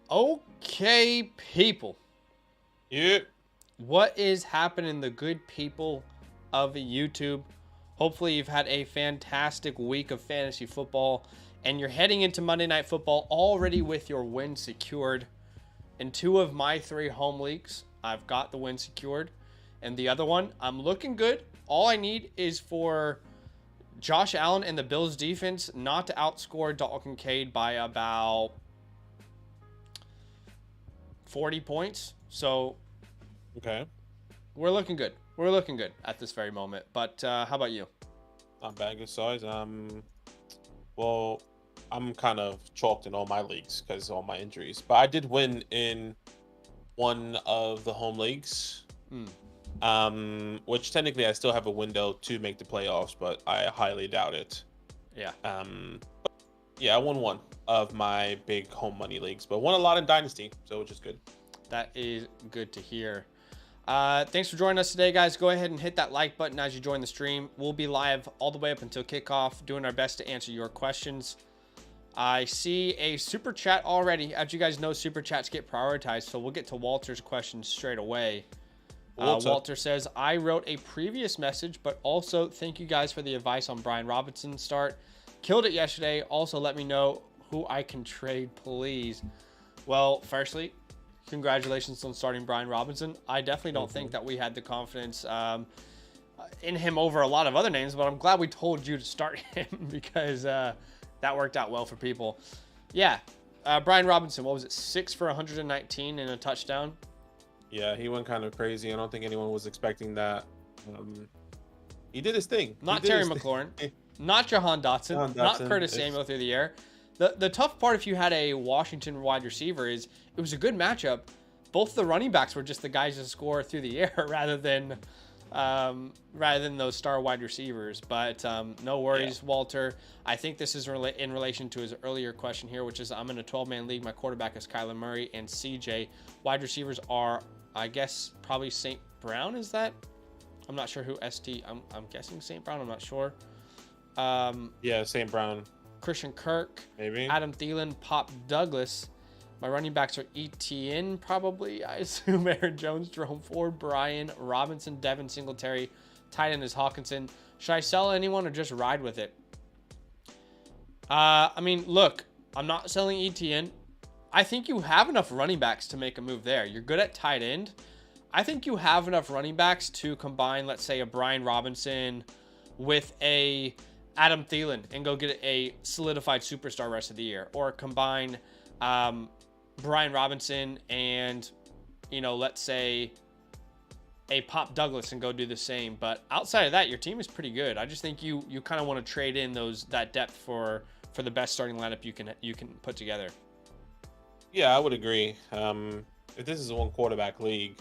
Okay, people. Yeah. What is happening, the good people of YouTube? Hopefully, you've had a fantastic week of fantasy football, and you're heading into Monday Night Football already with your win secured. In 2 of my 3 home leagues, I've got the win secured. And the other one, I'm looking good. All I need is for Josh Allen and the Bills defense not to outscore Dalton Kincaid by about 40 points. So Okay. we're looking good. We're looking good at this very moment. But how about you? Not bad, good size. Well, I'm kind of chalked in all my leagues because of all my injuries, but I did win in one of the home leagues. Which technically I still have a window to make the playoffs, but I highly doubt it. Yeah. But yeah, I won one of my big home money leagues, but won a lot in Dynasty, so which is good. That is good to hear. Thanks for joining us today, guys. Go ahead and hit that like button as you join the stream. We'll be live all the way up until kickoff, doing our best to answer your questions. I see a super chat already. As you guys know, super chats get prioritized, so we'll get to Walter's questions straight away. Walter says, I wrote a previous message, but also thank you guys for the advice on Brian Robinson's start. Killed it yesterday. Also, let me know who I can trade, please. Well, firstly, congratulations on starting Brian Robinson. I definitely don't think that we had the confidence in him over a lot of other names, but I'm glad we told you to start him because that worked out well for people. Yeah, Brian Robinson, what was it, 6 for 119 and a touchdown? Yeah, he went kind of crazy. I don't think anyone was expecting that. He did his thing. Not Terry McLaurin, not Jahan Dotson, not Curtis Samuel through the air. The tough part if you had a Washington wide receiver is it was a good matchup. Both the running backs were just the guys to score through the air rather than those star wide receivers. But no worries, yeah. Walter. I think this is in relation to his earlier question here, which is I'm in a 12-man league. My quarterback is Kyler Murray and CJ. Wide receivers are, I guess, probably St. Brown. Is that? I'm not sure who ST. I'm guessing St. Brown. I'm not sure. Yeah, St. Brown. Christian Kirk, maybe Adam Thielen, Pop Douglas. My running backs are ETN, probably. I assume Aaron Jones, Jerome Ford, Brian Robinson, Devin Singletary. Tight end is Hawkinson. Should I sell anyone or just ride with it? I mean, look, I'm not selling ETN. I think you have enough running backs to make a move there. You're good at tight end. I think you have enough running backs to combine, let's say, a Brian Robinson with a Adam Thielen and go get a solidified superstar rest of the year, or combine Brian Robinson and, let's say a Pop Douglas and go do the same. But outside of that, your team is pretty good. I just think you kind of want to trade in that depth for the best starting lineup you can put together. Yeah, I would agree. If this is a one quarterback league,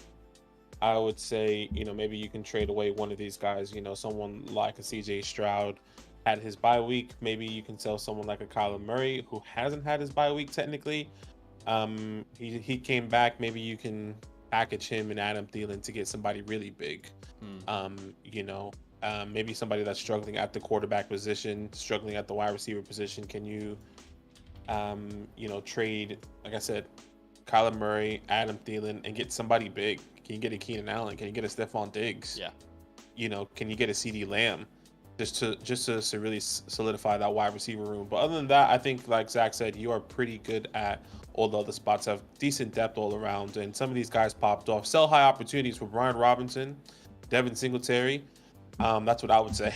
I would say, maybe you can trade away one of these guys, someone like a CJ Stroud had his bye week. Maybe you can sell someone like a Kyler Murray who hasn't had his bye week technically. He came back. Maybe you can package him and Adam Thielen to get somebody really big. Maybe somebody that's struggling at the quarterback position, struggling at the wide receiver position. Can you, trade, like I said, Kyler Murray, Adam Thielen, and get somebody big? Can you get a Keenan Allen? Can you get a Stephon Diggs? Yeah. Can you get a CeeDee Lamb? Just to really solidify that wide receiver room. But other than that, I think, like Zach said, you are pretty good at all the other spots, have decent depth all around, and some of these guys popped off. Sell high opportunities for Brian Robinson, Devin Singletary. That's what I would say.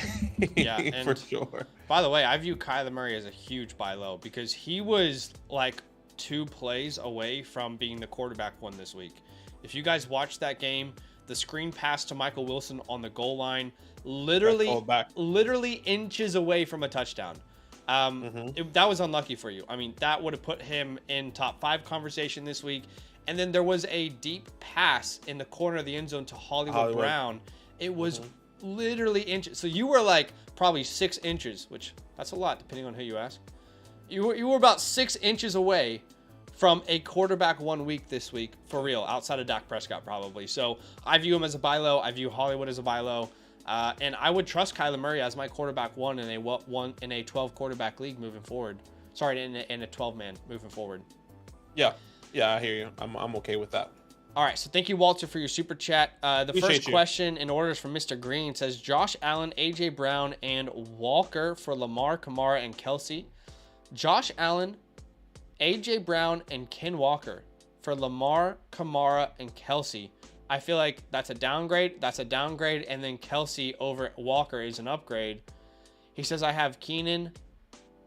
Yeah, and for sure. By the way, I view Kyler Murray as a huge buy low because he was like 2 plays away from being the quarterback one this week. If you guys watched that game, the screen pass to Michael Wilson on the goal line, literally inches away from a touchdown. That was unlucky for you. I mean, that would have put him in top 5 conversation this week. And then there was a deep pass in the corner of the end zone to Hollywood Brown. It was literally inches. So you were like probably 6 inches, which that's a lot depending on who you ask. You were about 6 inches away from a quarterback 1 week this week, for real, outside of Dak Prescott probably. So I view him as a buy low. I view Hollywood as a buy low. And I would trust Kyler Murray as my quarterback 1 in a 12 quarterback league moving forward. Sorry, in a 12-man moving forward. Yeah. Yeah, I hear you. I'm okay with that. All right, so thank you, Walter, for your super chat. The Appreciate first you. question in order is from Mr. Green. It says Josh Allen, AJ Brown, and Walker for Lamar, Kamara, and Kelsey. Josh Allen, AJ Brown, and Ken Walker for Lamar, Kamara, and Kelsey. I feel like that's a downgrade. That's a downgrade, and then Kelsey over Walker is an upgrade. He says I have Keenan,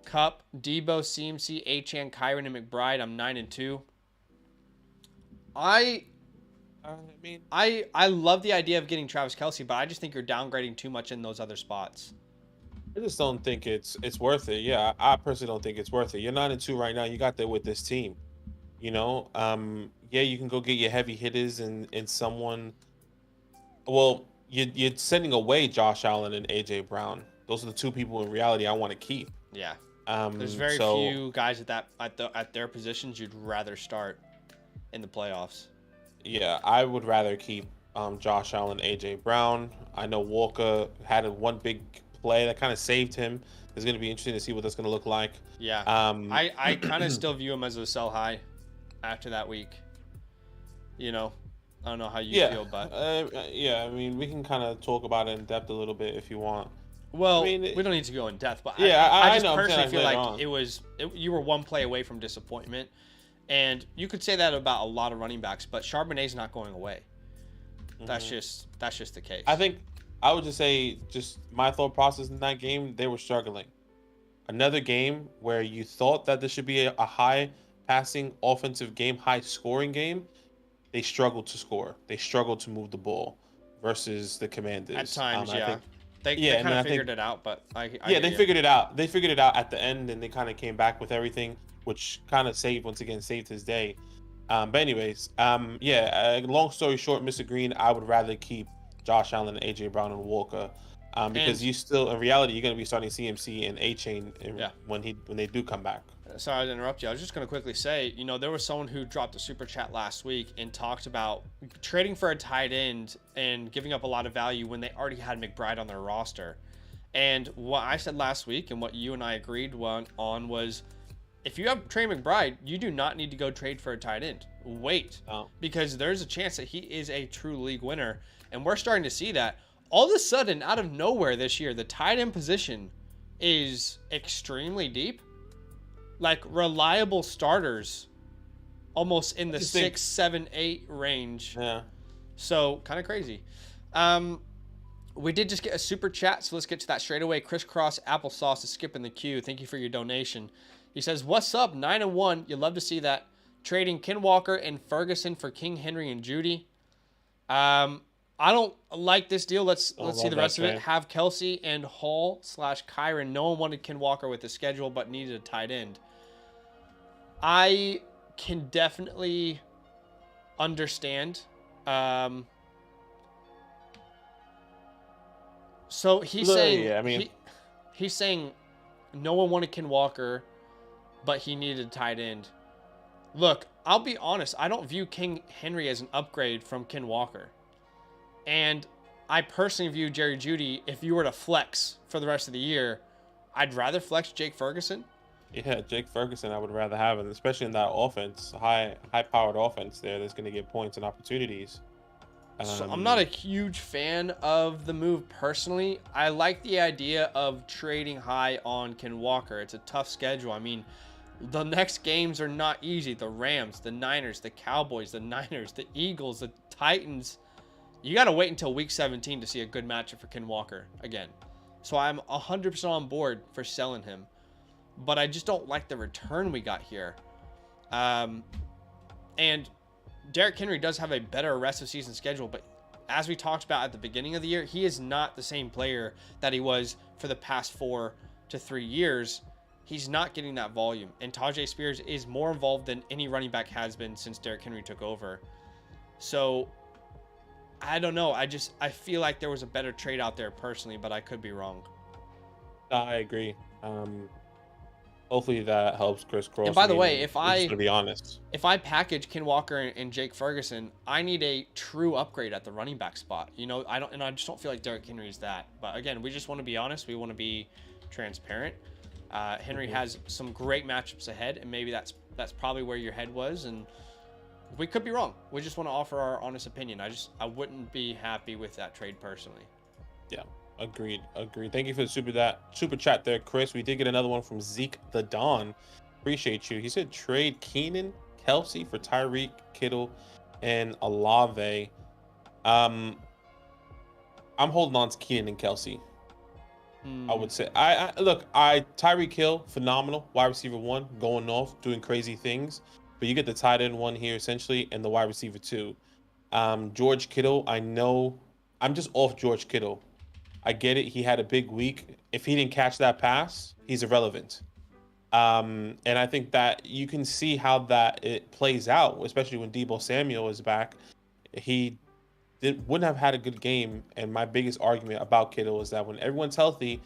Cup, Debo, CMC, Achane, Kyron, and McBride. I'm 9-2. I mean, I love the idea of getting Travis Kelsey, but I just think you're downgrading too much in those other spots. I just don't think it's worth it. Yeah, I personally don't think it's worth it. You're 9-2 right now. You got that with this team. Yeah, you can go get your heavy hitters and someone. Well, you're sending away Josh Allen and AJ Brown. Those are the two people in reality I want to keep. Yeah. There's very few guys at their positions you'd rather start in the playoffs. Yeah, I would rather keep Josh Allen, AJ Brown. I know Walker had one big play that kind of saved him. It's going to be interesting to see what that's going to look like. Yeah. I kind of still view him as a sell high after that week. I don't know how you feel, but yeah, I mean, we can kind of talk about it in depth a little bit if you want. Well, we don't need to go in depth, but yeah, I just know, personally feel like you were one play away from disappointment, and you could say that about a lot of running backs, but Charbonnet's not going away. That's just the case. I think I would just say, just my thought process in that game, they were struggling. Another game where you thought that this should be a high passing offensive game, high scoring game, they struggled to score. They struggled to move the ball versus the Commanders. At times, yeah. They kind of figured it out, but they figured it out. They figured it out at the end, and they kind of came back with everything, which kind of saved his day. But anyways, long story short, Mr. Green, I would rather keep Josh Allen, AJ Brown, and Walker, because you still, in reality, you're going to be starting CMC and Achane when they do come back. Sorry to interrupt you. I was just going to quickly say, there was someone who dropped a super chat last week and talked about trading for a tight end and giving up a lot of value when they already had McBride on their roster. And what I said last week and what you and I agreed on was, if you have Trey McBride, you do not need to go trade for a tight end. Wait, because there's a chance that he is a true league winner. And we're starting to see that. All of a sudden, out of nowhere this year, the tight end position is extremely deep. Like reliable starters almost in the 6, 7, 8 range. Yeah. So kind of crazy. We did just get a super chat, so let's get to that straight away. Crisscross Applesauce is skipping the queue. Thank you for your donation. He says, "What's up? 9-1. You love to see that. Trading Ken Walker and Ferguson for King Henry and Judy. I don't like this deal. Let's see the rest of it. Have Kelsey and Hall/Kyron. No one wanted Ken Walker with the schedule, but needed a tight end. I can definitely understand. So he's saying, he's saying no one wanted Ken Walker, but he needed a tight end. Look, I'll be honest. I don't view King Henry as an upgrade from Ken Walker. And I personally view Jerry Jeudy, if you were to flex for the rest of the year, I'd rather flex Jake Ferguson. Yeah, Jake Ferguson I would rather have, and especially in that offense, high-powered offense there that's going to get points and opportunities. So I'm not a huge fan of the move personally. I like the idea of trading high on Ken Walker. It's a tough schedule. I mean, the next games are not easy. The Rams, the Niners, the Cowboys, the Niners, the Eagles, the Titans. You got to wait until week 17 to see a good matchup for Ken Walker again. So I'm 100% on board for selling him. But I just don't like the return we got here. And Derrick Henry does have a better rest of season schedule, but as we talked about at the beginning of the year, he is not the same player that he was for the past 4 to 3 years. He's not getting that volume. And Tajay Spears is more involved than any running back has been since Derrick Henry took over. So I don't know. I feel like there was a better trade out there personally, but I could be wrong. I agree. Hopefully that helps Chris Cross. And by the way, to be honest, if I package Ken Walker and Jake Ferguson, I need a true upgrade at the running back spot. I just don't feel like Derrick Henry is that. But again, we just want to be honest. We want to be transparent. Henry has some great matchups ahead, and maybe that's probably where your head was. And We could be wrong. We just want to offer our honest opinion. I wouldn't be happy with that trade personally. Yeah, agreed. Thank you for the super chat there, Chris. We did get another one from Zeke the Don. Appreciate you. He said trade Keenan, Kelsey for Tyreek, Kittle, and Olave. I'm holding on to Keenan and Kelsey. I would say I Tyreek Hill, phenomenal wide receiver 1, going off, doing crazy things. But you get the tight end 1 here essentially, and the wide receiver 2. George Kittle, I know I'm just off George Kittle. I get it. He had a big week. If he didn't catch that pass, he's irrelevant. And I think that you can see how that it plays out, especially when Deebo Samuel is back. He wouldn't have had a good game. And my biggest argument about Kittle is that when everyone's healthy,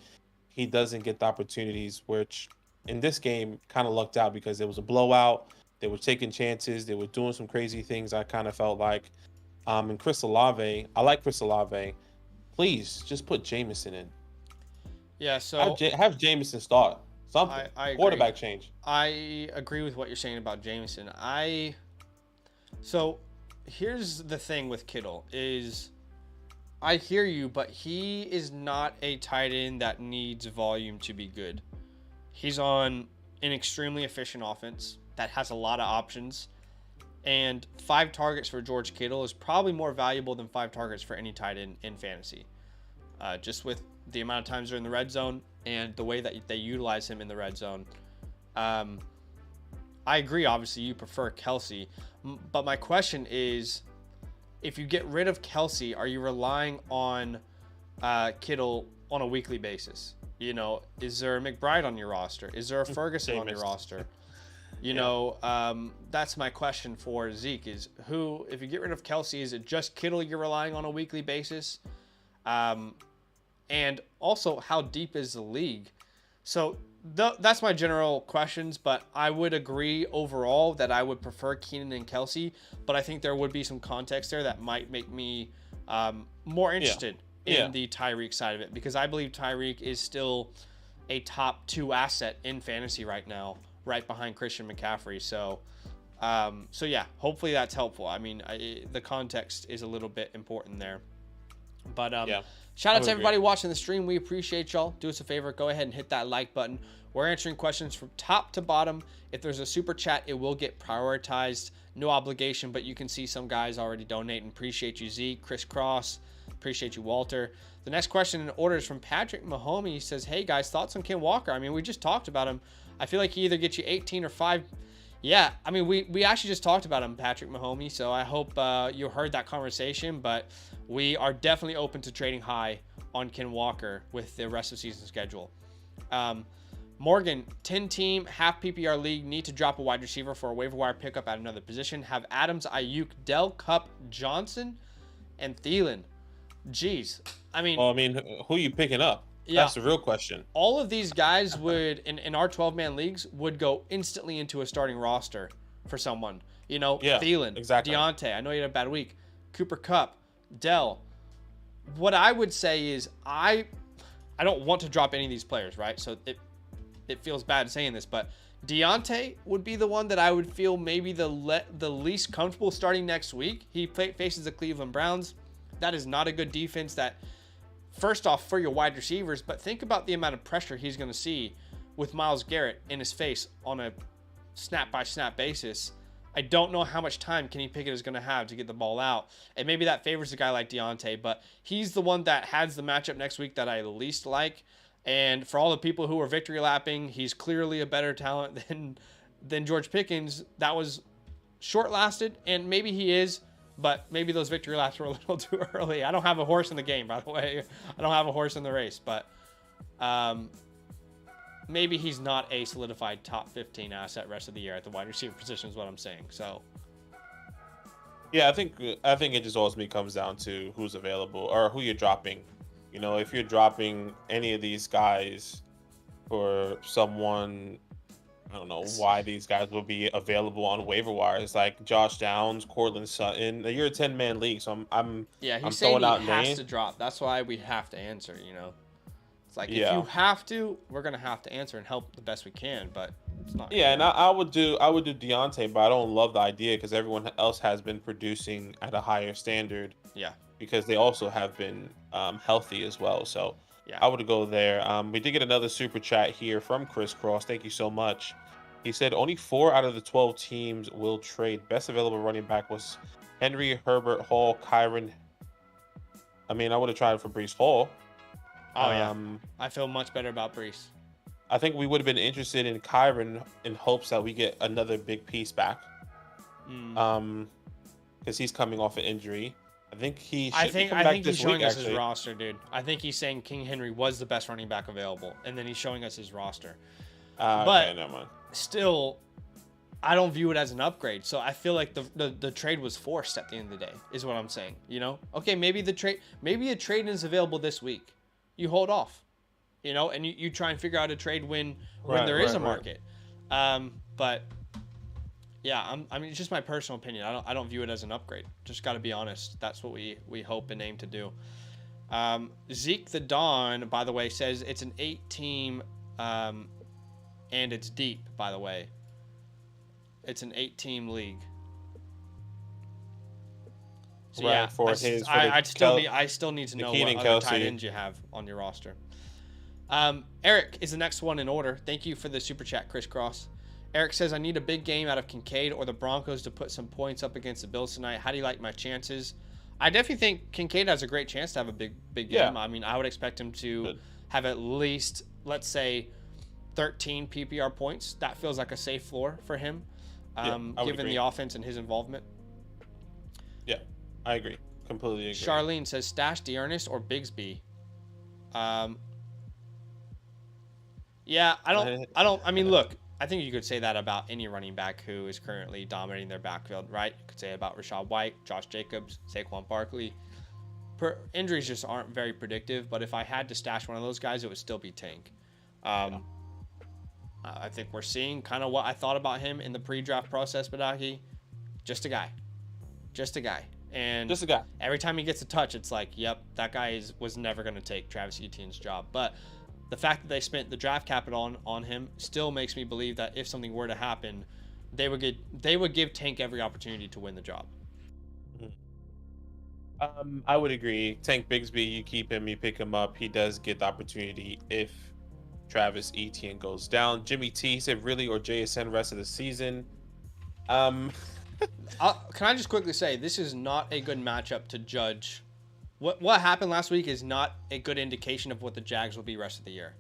he doesn't get the opportunities, which in this game kind of lucked out because it was a blowout. They were taking chances. They were doing some crazy things, I kind of felt like. And Chris Olave, I like Chris Olave. Please, just put Jameson in. Yeah, so... Have Jameson start. Something. I Quarterback change. I agree with what you're saying about Jameson. So, here's the thing with Kittle is... I hear you, but he is not a tight end that needs volume to be good. He's on an extremely efficient offense that has a lot of options. And 5 targets for George Kittle is probably more valuable than 5 targets for any tight end in fantasy. Just with the amount of times they're in the red zone and the way that they utilize him in the red zone. I agree, obviously, you prefer Kelsey. But my question is, if you get rid of Kelsey, are you relying on Kittle on a weekly basis? You know, is there a McBride on your roster? Is there a Ferguson on your roster? You know, that's my question for Zeke is if you get rid of Kelsey, is it just Kittle you're relying on a weekly basis? And also, how deep is the league? So that's my general questions, but I would agree overall that I would prefer Keenan and Kelsey, but I think there would be some context there that might make me more interested in the Tyreek side of it, because I believe Tyreek is still a top 2 asset in fantasy right now, right behind Christian McCaffrey. So yeah, hopefully that's helpful. I mean, the context is a little bit important there. But shout out to everybody watching the stream. We appreciate y'all. Do us a favor, go ahead and hit that like button. We're answering questions from top to bottom. If there's a super chat, it will get prioritized. No obligation, but you can see some guys already donating. Appreciate you, Zeke, Chris Cross. Appreciate you, Walter. The next question in order is from Patrick Mahomey. He says, hey guys, thoughts on Ken Walker? I mean, we just talked about him. I feel like he either gets you 18 or 5. Yeah, I mean, we actually just talked about him, Patrick Mahomey, so I hope you heard that conversation, but we are definitely open to trading high on Ken Walker with the rest of the season schedule. Morgan, 10-team, half PPR league, need to drop a wide receiver for a waiver wire pickup at another position. Have Adams, Ayuk, Dell, Cup, Johnson, and Thielen. Jeez. I mean... Well, who are you picking up? Yeah. That's the real question. All of these guys would, in our 12-man leagues, would go instantly into a starting roster for someone. You know, Thielen, exactly. Deontay. I know you had a bad week. Cooper Kupp, Dell. What I would say is I don't want to drop any of these players, right? So it feels bad saying this, but Deontay would be the one that I would feel maybe the least comfortable starting next week. He faces the Cleveland Browns. That is not a good defense that... First off, for your wide receivers, but think about the amount of pressure he's going to see with Myles Garrett in his face on a snap-by-snap basis. I don't know how much time Kenny Pickett is going to have to get the ball out, and maybe that favors a guy like Deontay, but he's the one that has the matchup next week that I least like, and for all the people who are victory lapping, he's clearly a better talent than George Pickens. That was short-lasted, and maybe he is, but maybe those victory laps were a little too early. I don't have a horse in the game, by the way. I don't have a horse in the race, but maybe he's not a solidified top 15 asset rest of the year at the wide receiver position is what I'm saying. So, yeah, I think it just ultimately comes down to who's available or who you're dropping. You know, if you're dropping any of these guys for someone, I don't know why these guys will be available on waiver wires, like Josh Downs, Cortland Sutton. You're a 10-man league, so I'm saying he has to drop. That's why we have to answer. You know, It's like if Yeah. you have to, we're gonna have to answer and help the best we can, but it's not. Yeah, and I would do Deontay, but I don't love the idea because everyone else has been producing at a higher standard Yeah, because they also have been healthy as well. So yeah. I would go there. We did get another super chat here from Chris Cross. Thank you so much. He said only 4 out of the 12 teams will trade. Best available running back was Henry, Herbert, Hall, Kyron. I mean, I would have tried for Brees Hall. Oh yeah, I feel much better about Brees. I think we would have been interested in Kyron in hopes that we get another big piece back. Because he's coming off an injury. I think he should be coming back this he's showing week, us actually. his roster, dude. I think he's saying King Henry was the best running back available, and then he's showing us his roster. But okay, never mind. still, I don't view it as an upgrade. So I feel like the trade was forced at the end of the day, is what I'm saying. You know, okay, maybe a trade is available this week. You hold off, you know, and you try and figure out a trade when there is a market. But yeah, I mean, it's just my personal opinion. I don't view it as an upgrade. Just got to be honest. That's what we hope and aim to do. Zeke the Dawn, by the way, says it's an 8-team, and it's deep. By the way, it's an 8-team league. So Right, yeah, I still need to know what other tight ends you have on your roster. Eric is the next one in order. Thank you for the super chat, Chris Cross. Eric says, I need a big game out of Kincaid or the Broncos to put some points up against the Bills tonight. How do you like my chances? I definitely think Kincaid has a great chance to have a big game. Yeah. I mean, I would expect him to have at least, let's say, 13 PPR points. That feels like a safe floor for him, given the offense and his involvement. Yeah, I agree. Completely agree. Charlene says, stash Dearness or Bigsby. Yeah, I mean, look, I think you could say that about any running back who is currently dominating their backfield, right? You could say about Rachaad White, Josh Jacobs, Saquon Barkley. Injuries just aren't very predictive, but if I had to stash one of those guys, it would still be Tank. I think we're seeing kind of what I thought about him in the pre-draft process, Badaki. Just a guy. And just a guy. Every time he gets a touch, it's like, yep, that guy was never going to take Travis Etienne's job. But the fact that they spent the draft capital on him still makes me believe that if something were to happen, they would give Tank every opportunity to win the job. I would agree. Tank Bigsby, you keep him, you pick him up. He does get the opportunity if Travis Etienne goes down. Jimmy T said, really, or JSN rest of the season? Can I just quickly say, this is not a good matchup to judge. What happened last week is not a good indication of what the Jags will be rest of the year.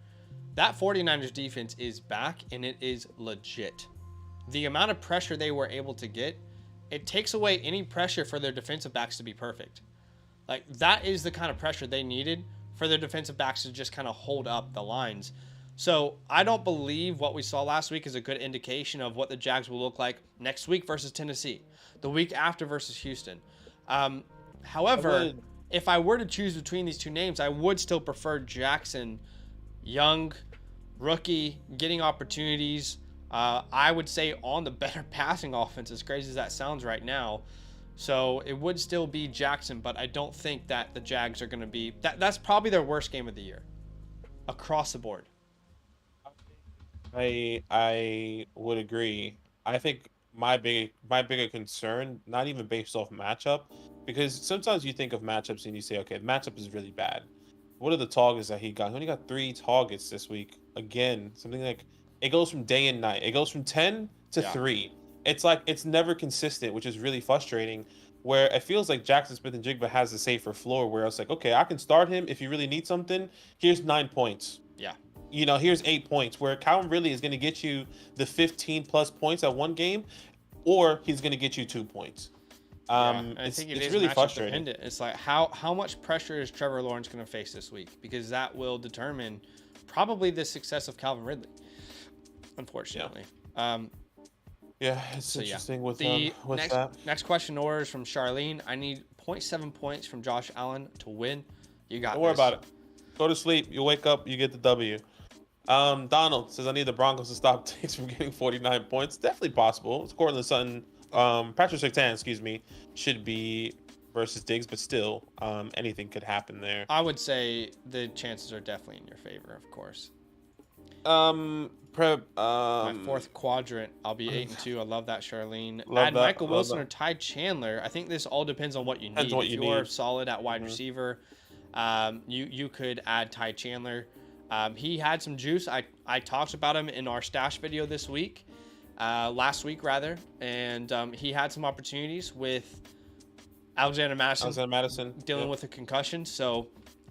That 49ers defense is back, and it is legit. The amount of pressure they were able to get, it takes away any pressure for their defensive backs to be perfect. Like, that is the kind of pressure they needed for their defensive backs to just kind of hold up the lines. So I don't believe what we saw last week is a good indication of what the Jags will look like next week versus Tennessee, the week after versus Houston. However, if I were to choose between these two names, I would still prefer Jackson, young, rookie, getting opportunities. I would say on the better passing offense, as crazy as that sounds right now. So it would still be Jackson, but I don't think that the Jags are going to be... That's probably their worst game of the year across the board. I would agree. I think my bigger concern, not even based off matchup, because sometimes you think of matchups and you say, okay, the matchup is really bad. What are the targets that he got? He only got 3 targets this week. Again, something like it goes from day and night. It goes from 10 to 3. It's like it's never consistent, which is really frustrating. Where it feels like Jackson Smith-Njigba has a safer floor, where it's like, okay, I can start him if you really need something. Here's 9 points. Yeah. You know, here's 8 points. Where Calvin Ridley is going to get you the 15 plus points at one game, or he's going to get you 2 points. I think it's really frustrating. Dependent. It's like how much pressure is Trevor Lawrence going to face this week? Because that will determine probably the success of Calvin Ridley, unfortunately. It's interesting with that. Next question order is from Charlene. I need 0.7 points from Josh Allen to win. You got this. Don't worry about it. Go to sleep. You wake up. You get the W. Donald says, I need the Broncos to stop Diggs from getting 49 points. Definitely possible. It's Cortland Sutton. Patrick Surtain, should be versus Diggs, but still, anything could happen there. I would say the chances are definitely in your favor, of course. My fourth quadrant, I'll be 8-2. I love that, Charlene. Love Add that, Michael love Wilson that. or Ty Chandler. I think this all depends on what you Depends need. what If you you're need. solid at wide receiver, you could add Ty Chandler. He had some juice. I talked about him in our stash video this week, last week rather, and he had some opportunities with Alexander Madison dealing with a concussion. So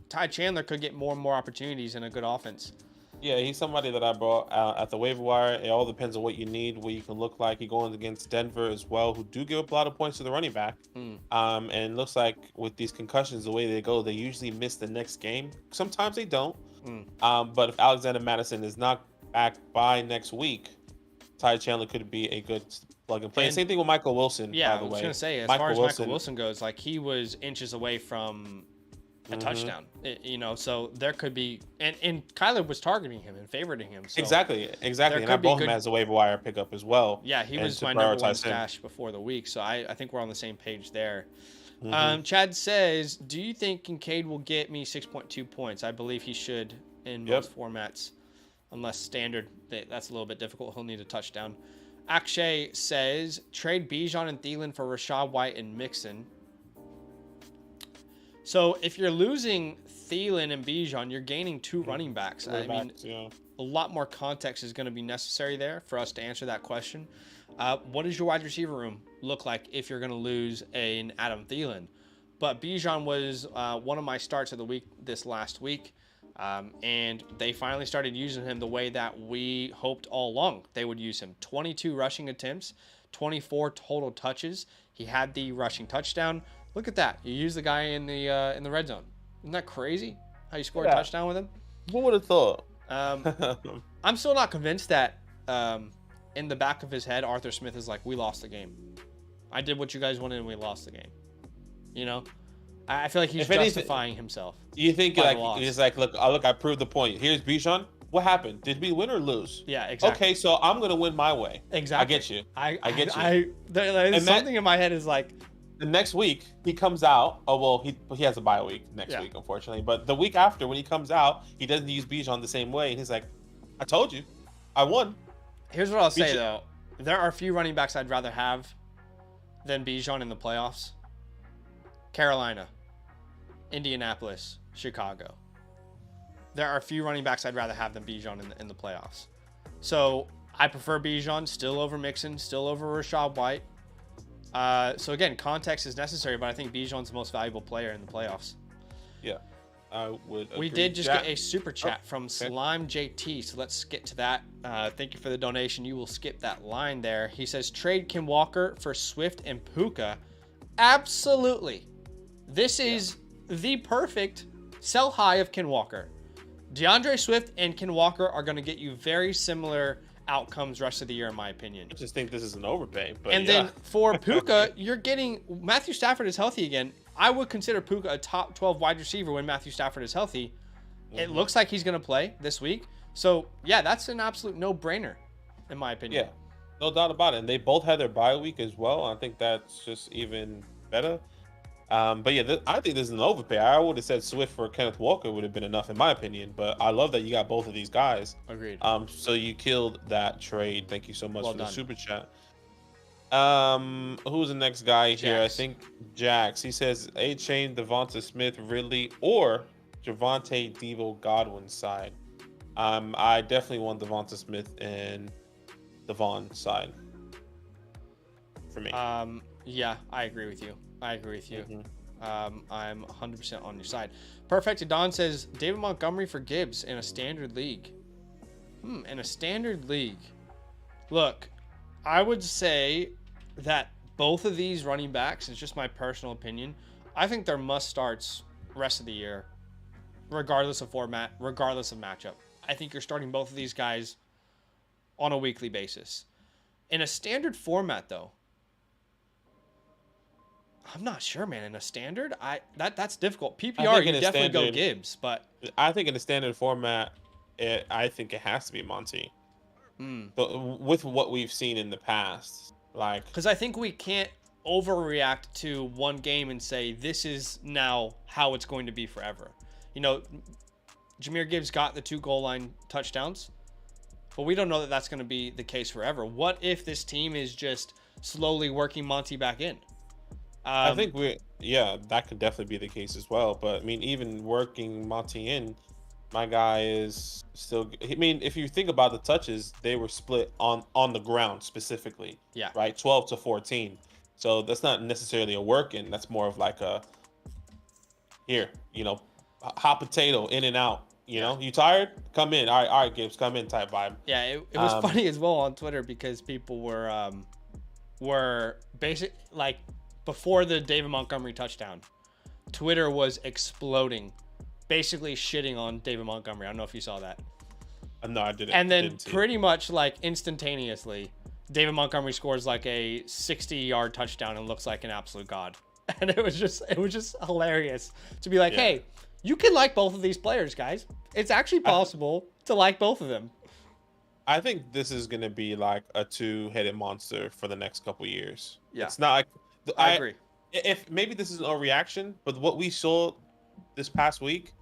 Ty Chandler could get more and more opportunities in a good offense. Yeah, he's somebody that I brought out at the waiver wire. It all depends on what you need, what you can look like. You're going against Denver as well, who do give up a lot of points to the running back. And it looks like with these concussions, the way they go, they usually miss the next game. Sometimes they don't. But if Alexander Madison is not back by next week, Ty Chandler could be a good plug and play. Same thing with Michael Wilson. Yeah, by the I was way. gonna say, as far as Michael Wilson goes, like he was inches away from a touchdown, so there could be, and Kyler was targeting him and favoriting him. So Exactly. And I bought him as a waiver wire pickup as well. Yeah, he was my number one stash before the week, so I think we're on the same page there. Chad says, do you think Kincaid will get me 6.2 points? I believe he should in most formats, unless standard. That's a little bit difficult. He'll need a touchdown. Akshay says, trade Bijan and Thielen for Rachaad White and Mixon. So if you're losing Thielen and Bijan, you're gaining two running backs. I mean, a lot more context is going to be necessary there for us to answer that question. What does your wide receiver room look like if you're going to lose an Adam Thielen? But Bijan was one of my starts of the week this last week, and they finally started using him the way that we hoped all along they would use him. 22 rushing attempts, 24 total touches. He had the rushing touchdown. Look at that. You use the guy in the red zone. Isn't that crazy how you scored a touchdown with him? Who would have thought? I'm still not convinced that in the back of his head, Arthur Smith is like, we lost the game. I did what you guys wanted and we lost the game. I feel like he's justifying himself. You think he's like, look, I proved the point. Here's Bijan. What happened? Did we win or lose? Yeah, exactly. Okay, so I'm going to win my way. Exactly. I get you. I get you. Something in my head is like, the next week he comes out. Oh well, he has a bye week next week, unfortunately. But the week after, when he comes out, he doesn't use Bijan the same way, and he's like, "I told you, I won." Here's what I'll say though: there are a few running backs I'd rather have than Bijan in the playoffs. Carolina, Indianapolis, Chicago. There are a few running backs I'd rather have than Bijan in the playoffs. So I prefer Bijan still over Mixon, still over Rachaad White. So again, context is necessary, but I think Bijan's the most valuable player in the playoffs. Yeah, I would agree. We did just get a super chat from Slime JT, so let's get to that. Thank you for the donation. You will skip that line there. He says, trade Kim Walker for Swift and Puka. Absolutely. This is the perfect sell high of Ken Walker. DeAndre Swift and Ken Walker are going to get you very similar outcomes rest of the year, in my opinion. I just think this is an overpay. But and then for Puka, you're getting Matthew Stafford is healthy again. I would consider Puka a top 12 wide receiver when Matthew Stafford is healthy. It looks like he's going to play this week. So, yeah, that's an absolute no-brainer, in my opinion. Yeah, no doubt about it. And they both had their bye week as well. I think that's just even better. But yeah, I think this is an overpay. I would have said Swift for Kenneth Walker would have been enough, in my opinion. But I love that you got both of these guys. Agreed. So you killed that trade. Thank you so much for the super chat. Who's the next guy here? I think Jax. He says A-Chain, Devonta Smith, Ridley, or Javonte Devo Godwin's side. I definitely want Devonta Smith and Devon side for me. Yeah, I agree with you. I'm 100% on your side. Perfect Don says David Montgomery for Gibbs in a standard league. In a standard league. Look, I would say that both of these running backs, it's just my personal opinion, I think they're must starts rest of the year, regardless of format, regardless of matchup. I think you're starting both of these guys on a weekly basis. In a standard format, though, I'm not sure, man. In a standard, that's difficult. PPR, you definitely go Gibbs, but I think in a standard format, I think it has to be Monty. But with what we've seen in the past, like, because I think we can't overreact to one game and say this is now how it's going to be forever. You know, Jahmyr Gibbs got the 2 goal line touchdowns, but we don't know that that's going to be the case forever. What if this team is just slowly working Monty back in? I think that could definitely be the case as well. But I mean, even working Monty in, my guy is still. I mean, if you think about the touches, they were split on the ground specifically. Yeah. Right, 12-14. So that's not necessarily a work in. That's more of like a here, hot potato in and out. You know, you tired? Come in. All right, Gibbs, come in type vibe. Yeah, it was funny as well on Twitter because people were basic like before the David Montgomery touchdown. Twitter was exploding, basically shitting on David Montgomery. I don't know if you saw that. No, I didn't. And then pretty much like instantaneously, David Montgomery scores like a 60-yard touchdown and looks like an absolute god. And it was just hilarious to be like, hey, you can like both of these players, guys. It's actually possible to like both of them. I think this is going to be like a 2-headed monster for the next couple years. Yeah. It's not like I agree. If maybe this is a reaction, but what we saw this past week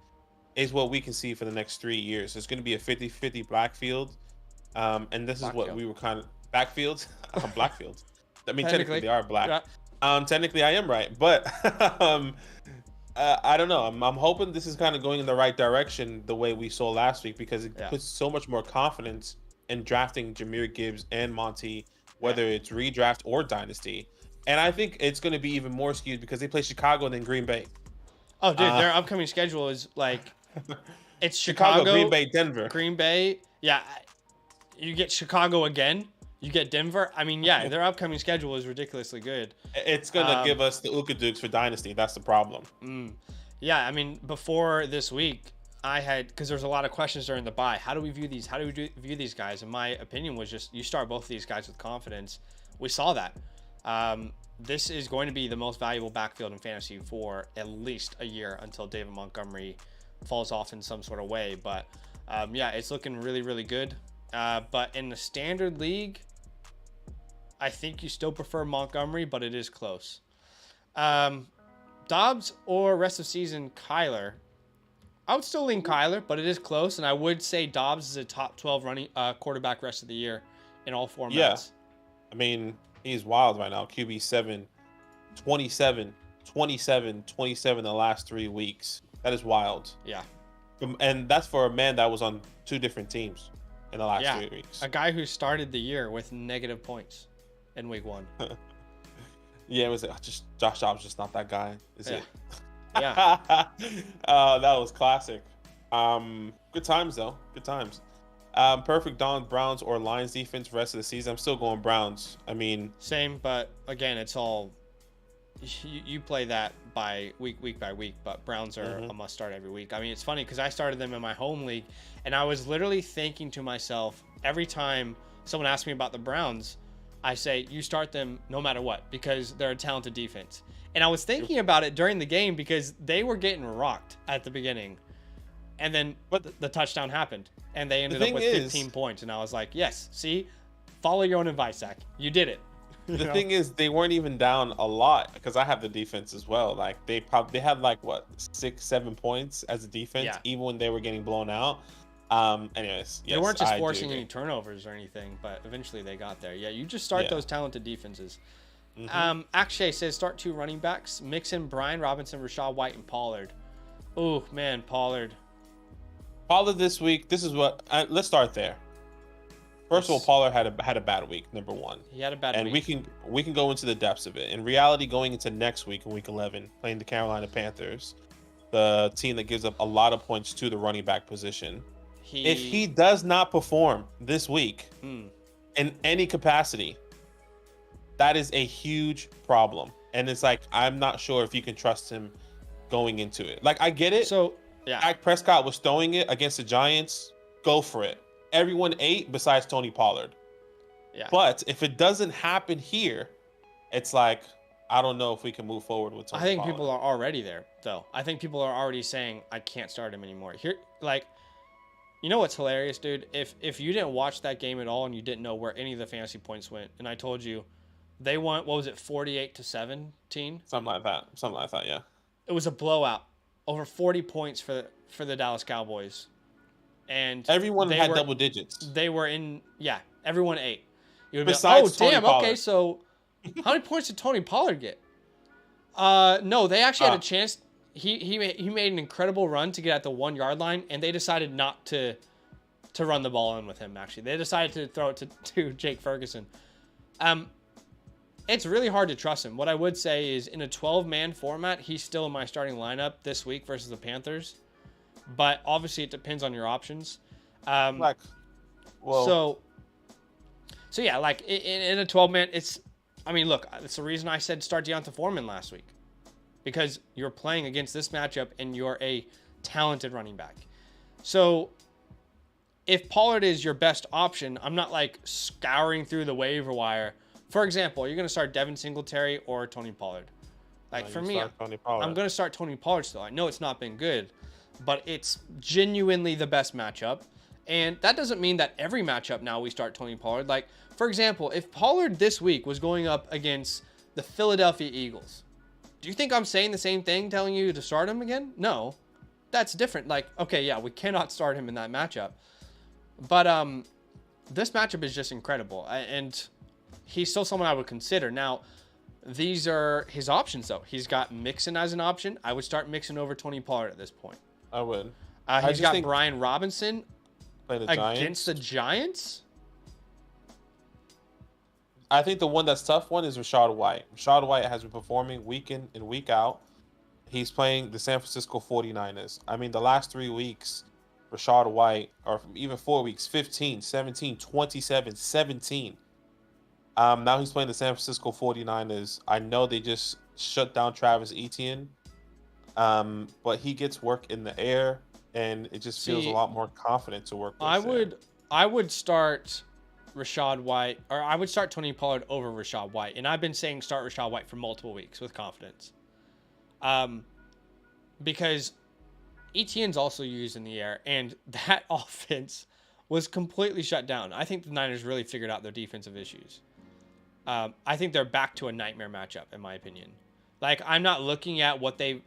is what we can see for the next 3 years. It's going to be a 50-50 backfield. And this is what we were kind of backfield. Blackfield. I mean, technically they are black. Yeah. Technically I am right, but I don't know. I'm hoping this is kind of going in the right direction the way we saw last week because it puts so much more confidence in drafting Jahmyr Gibbs and Monty, whether it's redraft or dynasty. And I think it's going to be even more skewed because they play Chicago and then Green Bay. Oh, dude, their upcoming schedule is like it's Chicago, Green Bay, Denver. Green Bay. Yeah, you get Chicago again. You get Denver. I mean, yeah, their upcoming schedule is ridiculously good. It's going to give us the Ukadukes for Dynasty. That's the problem. Yeah, I mean, before this week, I had, because there's a lot of questions during the bye. How do we view these? How do we view these guys? And my opinion was just, you start both of these guys with confidence. We saw that. This is going to be the most valuable backfield in fantasy for at least a year until David Montgomery falls off in some sort of way. But, yeah, it's looking really, really good. But in the standard league, I think you still prefer Montgomery, but it is close. Dobbs or rest of season Kyler? I would still lean Kyler, but it is close, and I would say Dobbs is a top 12 running quarterback rest of the year in all formats. Yeah. I mean, he's wild right now. QB 7, 27, 27, 27 the last 3 weeks. That is wild. Yeah. And that's for a man that was on 2 different teams in the last 3 weeks. A guy who started the year with negative points in week 1. Yeah, it was just Josh Dobbs, just not that guy, is it? Yeah. That was classic. Good times though. Good times. Perfect Dawn, Browns or Lions defense rest of the season. I'm still going Browns. I mean, same, but again, it's all you play that by week by week. But Browns are a must start every week. I mean, it's funny because I started them in my home league, and I was literally thinking to myself every time someone asked me about the Browns, I say you start them no matter what because they're a talented defense. And I was thinking about it during the game because they were getting rocked at the beginning. And then the touchdown happened. And they ended up with 15 points. And I was like, yes, see? Follow your own advice, Zach. You did it. The thing is, they weren't even down a lot because I have the defense as well. Like, they had like, 6-7 points as a defense, even when they were getting blown out. Anyways, yes, they weren't just forcing any turnovers or anything, but eventually they got there. Yeah, you just start those talented defenses. Akshay says start 2 running backs, mix in Brian Robinson, Rachaad White, and Pollard. Oh man, Pollard this week. This is what. Let's start there. First of all, Pollard had a bad week. Number 1, he had a bad week, and we can go into the depths of it. In reality, going into next week in week 11, playing the Carolina Panthers, the team that gives up a lot of points to the running back position. If he does not perform this week in any capacity, that is a huge problem. And it's like, I'm not sure if you can trust him going into it. Like, I get it. So, yeah. Dak Prescott was throwing it against the Giants. Go for it. Everyone ate besides Tony Pollard. Yeah. But if it doesn't happen here, it's like, I don't know if we can move forward with Tony Pollard. I think people are already there, though. I think people are already saying, I can't start him anymore. Here, like, you know what's hilarious, dude? If you didn't watch that game at all and you didn't know where any of the fantasy points went, and I told you They won, what was it, 48-17? Something like that. Yeah. It was a blowout. Over 40 points for the Dallas Cowboys. And Everyone had double digits. They were in, yeah, everyone ate. You would Besides be like, oh, Tony damn, Pollard. okay, so how many points did Tony Pollard get? No, they actually had a chance. He made an incredible run to get at the 1 yard line, and they decided not to run the ball in with him, actually. They decided to throw it to Jake Ferguson. It's really hard to trust him. What I would say is in a 12-man format, he's still in my starting lineup this week versus the Panthers. But obviously, it depends on your options. So yeah, like in a 12-man, look, it's the reason I said start Deonta Foreman last week, because you're playing against this matchup and you're a talented running back. So if Pollard is your best option, I'm not like scouring through the waiver wire. For example, you're going to start Devin Singletary or Tony Pollard. Like for me, I'm going to start Tony Pollard still. I know it's not been good, but it's genuinely the best matchup. And that doesn't mean that every matchup now we start Tony Pollard. Like, for example, if Pollard this week was going up against the Philadelphia Eagles, do you think I'm saying the same thing, telling you to start him again? No, that's different. Like, okay, yeah, we cannot start him in that matchup. But this matchup is just incredible. And he's still someone I would consider. Now, these are his options, though. He's got Mixon as an option. I would start Mixon over Tony Pollard at this point. I would. He's got Brian Robinson against the Giants. I think the one that's tough one is Rachaad White. Rachaad White has been performing week in and week out. He's playing the San Francisco 49ers. I mean, the last 3 weeks, Rachaad White, or even 4 weeks, 15, 17, 27, 17. Now he's playing the San Francisco 49ers. I know they just shut down Travis Etienne, but he gets work in the air, and it just feels a lot more confident to work with. I would start Rachaad White, or I would start Tony Pollard over Rachaad White, and I've been saying start Rachaad White for multiple weeks with confidence, because Etienne's also used in the air, and that offense was completely shut down. I think the Niners really figured out their defensive issues. I think they're back to a nightmare matchup, in my opinion. Like, I'm not looking at what they...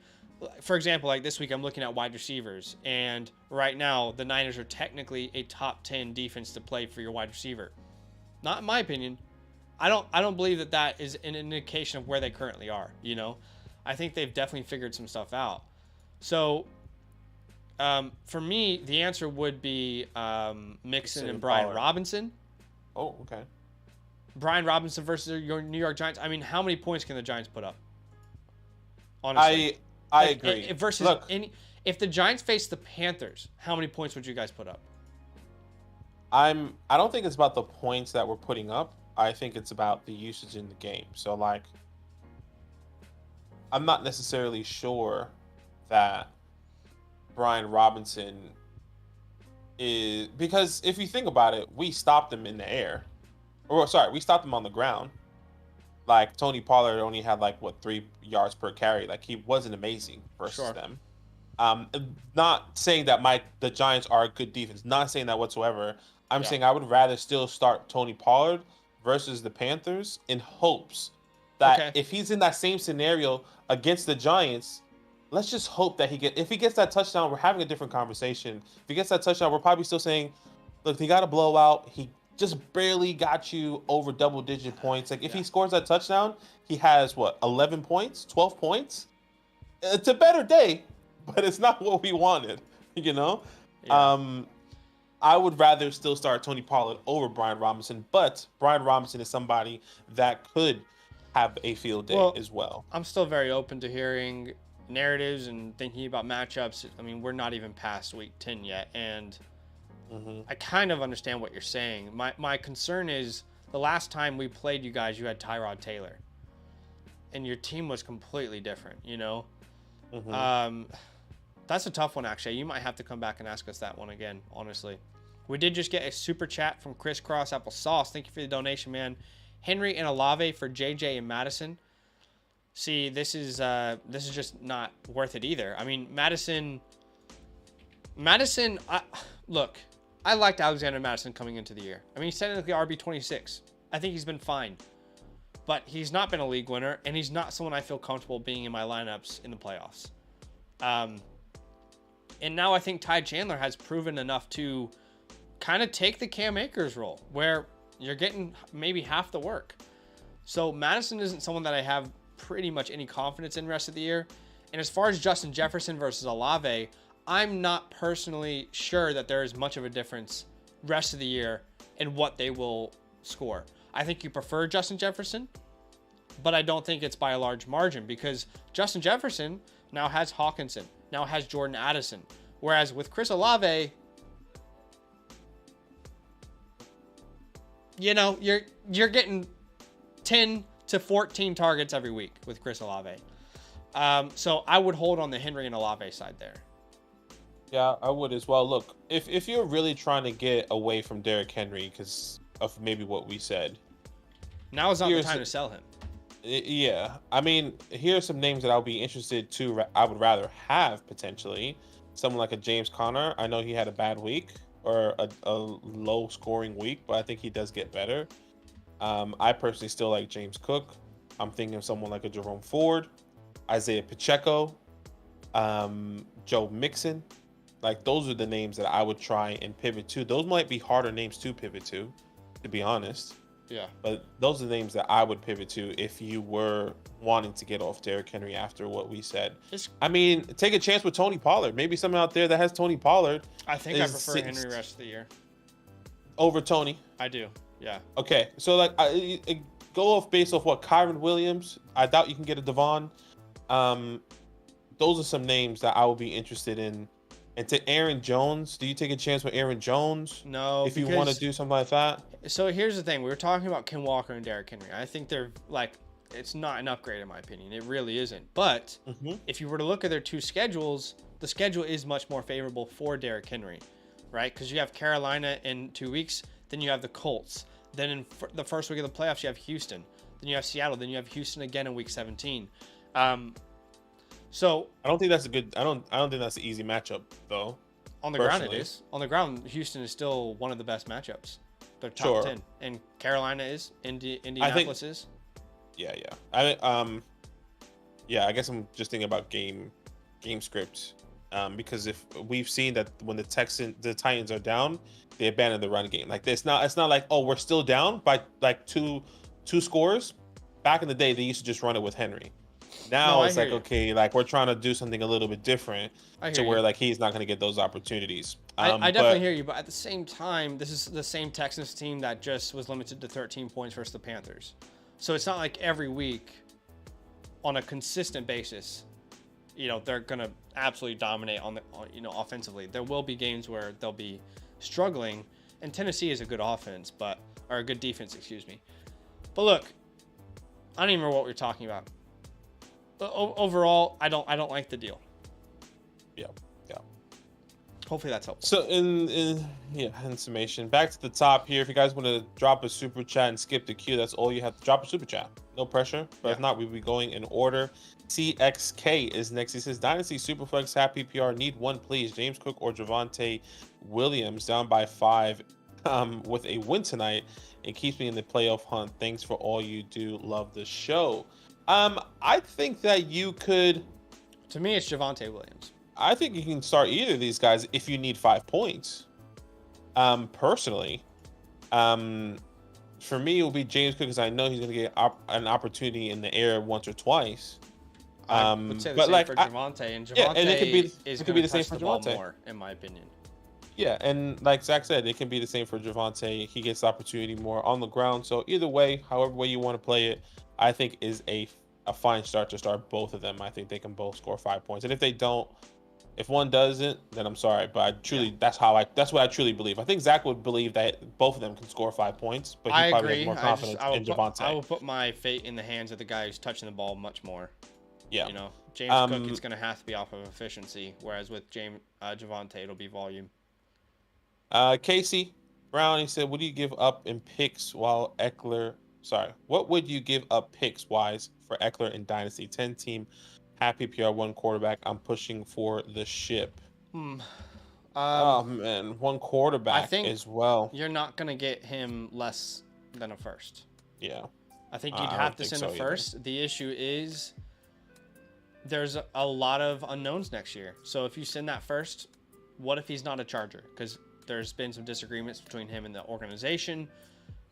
For example, like this week, I'm looking at wide receivers. And right now, the Niners are technically a top 10 defense to play for your wide receiver. Not in my opinion. I don't believe that is an indication of where they currently are, you know? I think they've definitely figured some stuff out. So, for me, the answer would be Mixon and Brian Robinson. Oh, okay. Brian Robinson versus your New York Giants. I mean, how many points can the Giants put up? Honestly, I agree. Versus if the Giants face the Panthers, how many points would you guys put up? I don't think it's about the points that we're putting up. I think it's about the usage in the game. So, like, I'm not necessarily sure that Brian Robinson is, because if you think about it, we stopped him in the air. We stopped him on the ground. Like, Tony Pollard only had 3 yards per carry. Like, he wasn't amazing versus them. Not saying that the Giants are a good defense. Not saying that whatsoever. I'm saying I would rather still start Tony Pollard versus the Panthers in hopes that if he's in that same scenario against the Giants, let's just hope that if he gets that touchdown, we're having a different conversation. If he gets that touchdown, we're probably still saying, look, he got a blowout. He just barely got you over double-digit points. Like, if he scores that touchdown, he has, 11 points? 12 points? It's a better day, but it's not what we wanted, you know? Yeah. I would rather still start Tony Pollard over Brian Robinson, but Brian Robinson is somebody that could have a field day as well. I'm still very open to hearing narratives and thinking about matchups. I mean, we're not even past week 10 yet, and I kind of understand what you're saying. My concern is the last time we played you guys, you had Tyrod Taylor, and your team was completely different, you know? That's a tough one, actually. You might have to come back and ask us that one again, honestly. We did just get a super chat from Crisscross Applesauce. Thank you for the donation, man. Henry and Olave for JJ and Madison. See, this is just not worth it either. I mean, Madison, look, I liked Alexander Madison coming into the year. I mean, he's technically RB26. I think he's been fine. but he's not been a league winner, and he's not someone I feel comfortable being in my lineups in the playoffs. And now I think Ty Chandler has proven enough to kind of take the Cam Akers role, where you're getting maybe half the work. So Madison isn't someone that I have pretty much any confidence in rest of the year. And as far as Justin Jefferson versus Olave, I'm not personally sure that there is much of a difference rest of the year in what they will score. I think you prefer Justin Jefferson, but I don't think it's by a large margin, because Justin Jefferson now has Hawkinson, now has Jordan Addison. Whereas with Chris Olave, you know, you're getting 10 to 14 targets every week with Chris Olave. So I would hold on the Henry and Olave side there. Yeah, I would as well. Look, if you're really trying to get away from Derrick Henry because of maybe what we said, now is not the time to sell him. Yeah, I mean, here are some names that I'll be interested to. I would rather have potentially someone like a James Conner. I know he had a bad week or a low scoring week, but I think he does get better. I personally still like James Cook. I'm thinking of someone like a Jerome Ford, Isaiah Pacheco, Joe Mixon. Like, those are the names that I would try and pivot to. Those might be harder names to pivot to be honest. Yeah. But those are the names that I would pivot to if you were wanting to get off Derrick Henry after what we said. I mean, take a chance with Tony Pollard. Maybe someone out there that has Tony Pollard. I think I prefer Henry rest of the year. Over Tony? I do, yeah. Okay, so like, go off based off what Kyron Williams. I doubt you can get a Devon. Those are some names that I would be interested in. And to Aaron Jones, do you take a chance with Aaron Jones? No, if you want to do something like that. So here's the thing: we were talking about Ken Walker and Derrick Henry. I think they're like, it's not an upgrade in my opinion. It really isn't. But if you were to look at their two schedules, the schedule is much more favorable for Derrick Henry, right? Because you have Carolina in 2 weeks, then you have the Colts, then in the first week of the playoffs you have Houston, then you have Seattle, then you have Houston again in week 17. So I don't think that's a good. I don't think that's an easy matchup though. On the ground, it is. On the ground, Houston is still one of the best matchups. They're top 10, and Carolina is. Indianapolis is. Yeah. I guess I'm just thinking about game scripts, because if we've seen that when the Titans are down, they abandon the run game. Like, it's not like, oh, we're still down by like two scores. Back in the day, they used to just run it with Henry. Now it's like, okay, like, we're trying to do something a little bit different to where like he's not going to get those opportunities. I definitely hear you, but at the same time, this is the same Texans team that just was limited to 13 points versus the Panthers. So it's not like every week on a consistent basis, you know, they're going to absolutely dominate offensively. There will be games where they'll be struggling, and Tennessee is a good offense, or a good defense, excuse me. But look, I don't even remember what we were talking about. Overall, I don't like the deal. Yeah. Hopefully that's helpful. So in summation, back to the top here. If you guys want to drop a super chat and skip the queue, that's all you have to drop a super chat. No pressure. But if not, we'll be going in order. TXK is next. He says, Dynasty Superflex Happy PR, need one please. James Cook or Javonte Williams, down by 5 with a win tonight. It keeps me in the playoff hunt. Thanks for all you do. Love the show. I think that you could. To me, it's Javonte Williams. I think you can start either of these guys if you need 5 points. Personally, for me, it will be James Cook because I know he's going to get an opportunity in the air once or twice. I would say the same for Javonte, and Javonte is going to touch the ball more, in my opinion. Yeah, and like Zach said, it can be the same for Javonte. He gets the opportunity more on the ground. So either way, however way you want to play it, I think is a fine start to start both of them. I think they can both score 5 points. And if they don't, if one doesn't, then I'm sorry. But I truly, that's what I truly believe. I think Zach would believe that both of them can score 5 points, but he probably has more confidence in Javonte. I will put my fate in the hands of the guy who's touching the ball much more. Yeah. You know, James Cook is going to have to be off of efficiency, whereas with Javonte, it'll be volume. Casey Brown, he said, "What do you give up in picks while Eckler? What would you give up picks wise for Eckler in Dynasty 10-team happy PR 1 quarterback? I'm pushing for the ship." Oh man, 1 quarterback I think as well. You're not gonna get him less than a first. Yeah. I think you'd I have don't to think send so him either. first. The issue is there's a lot of unknowns next year. So if you send that first, what if he's not a Charger? Because there's been some disagreements between him and the organization.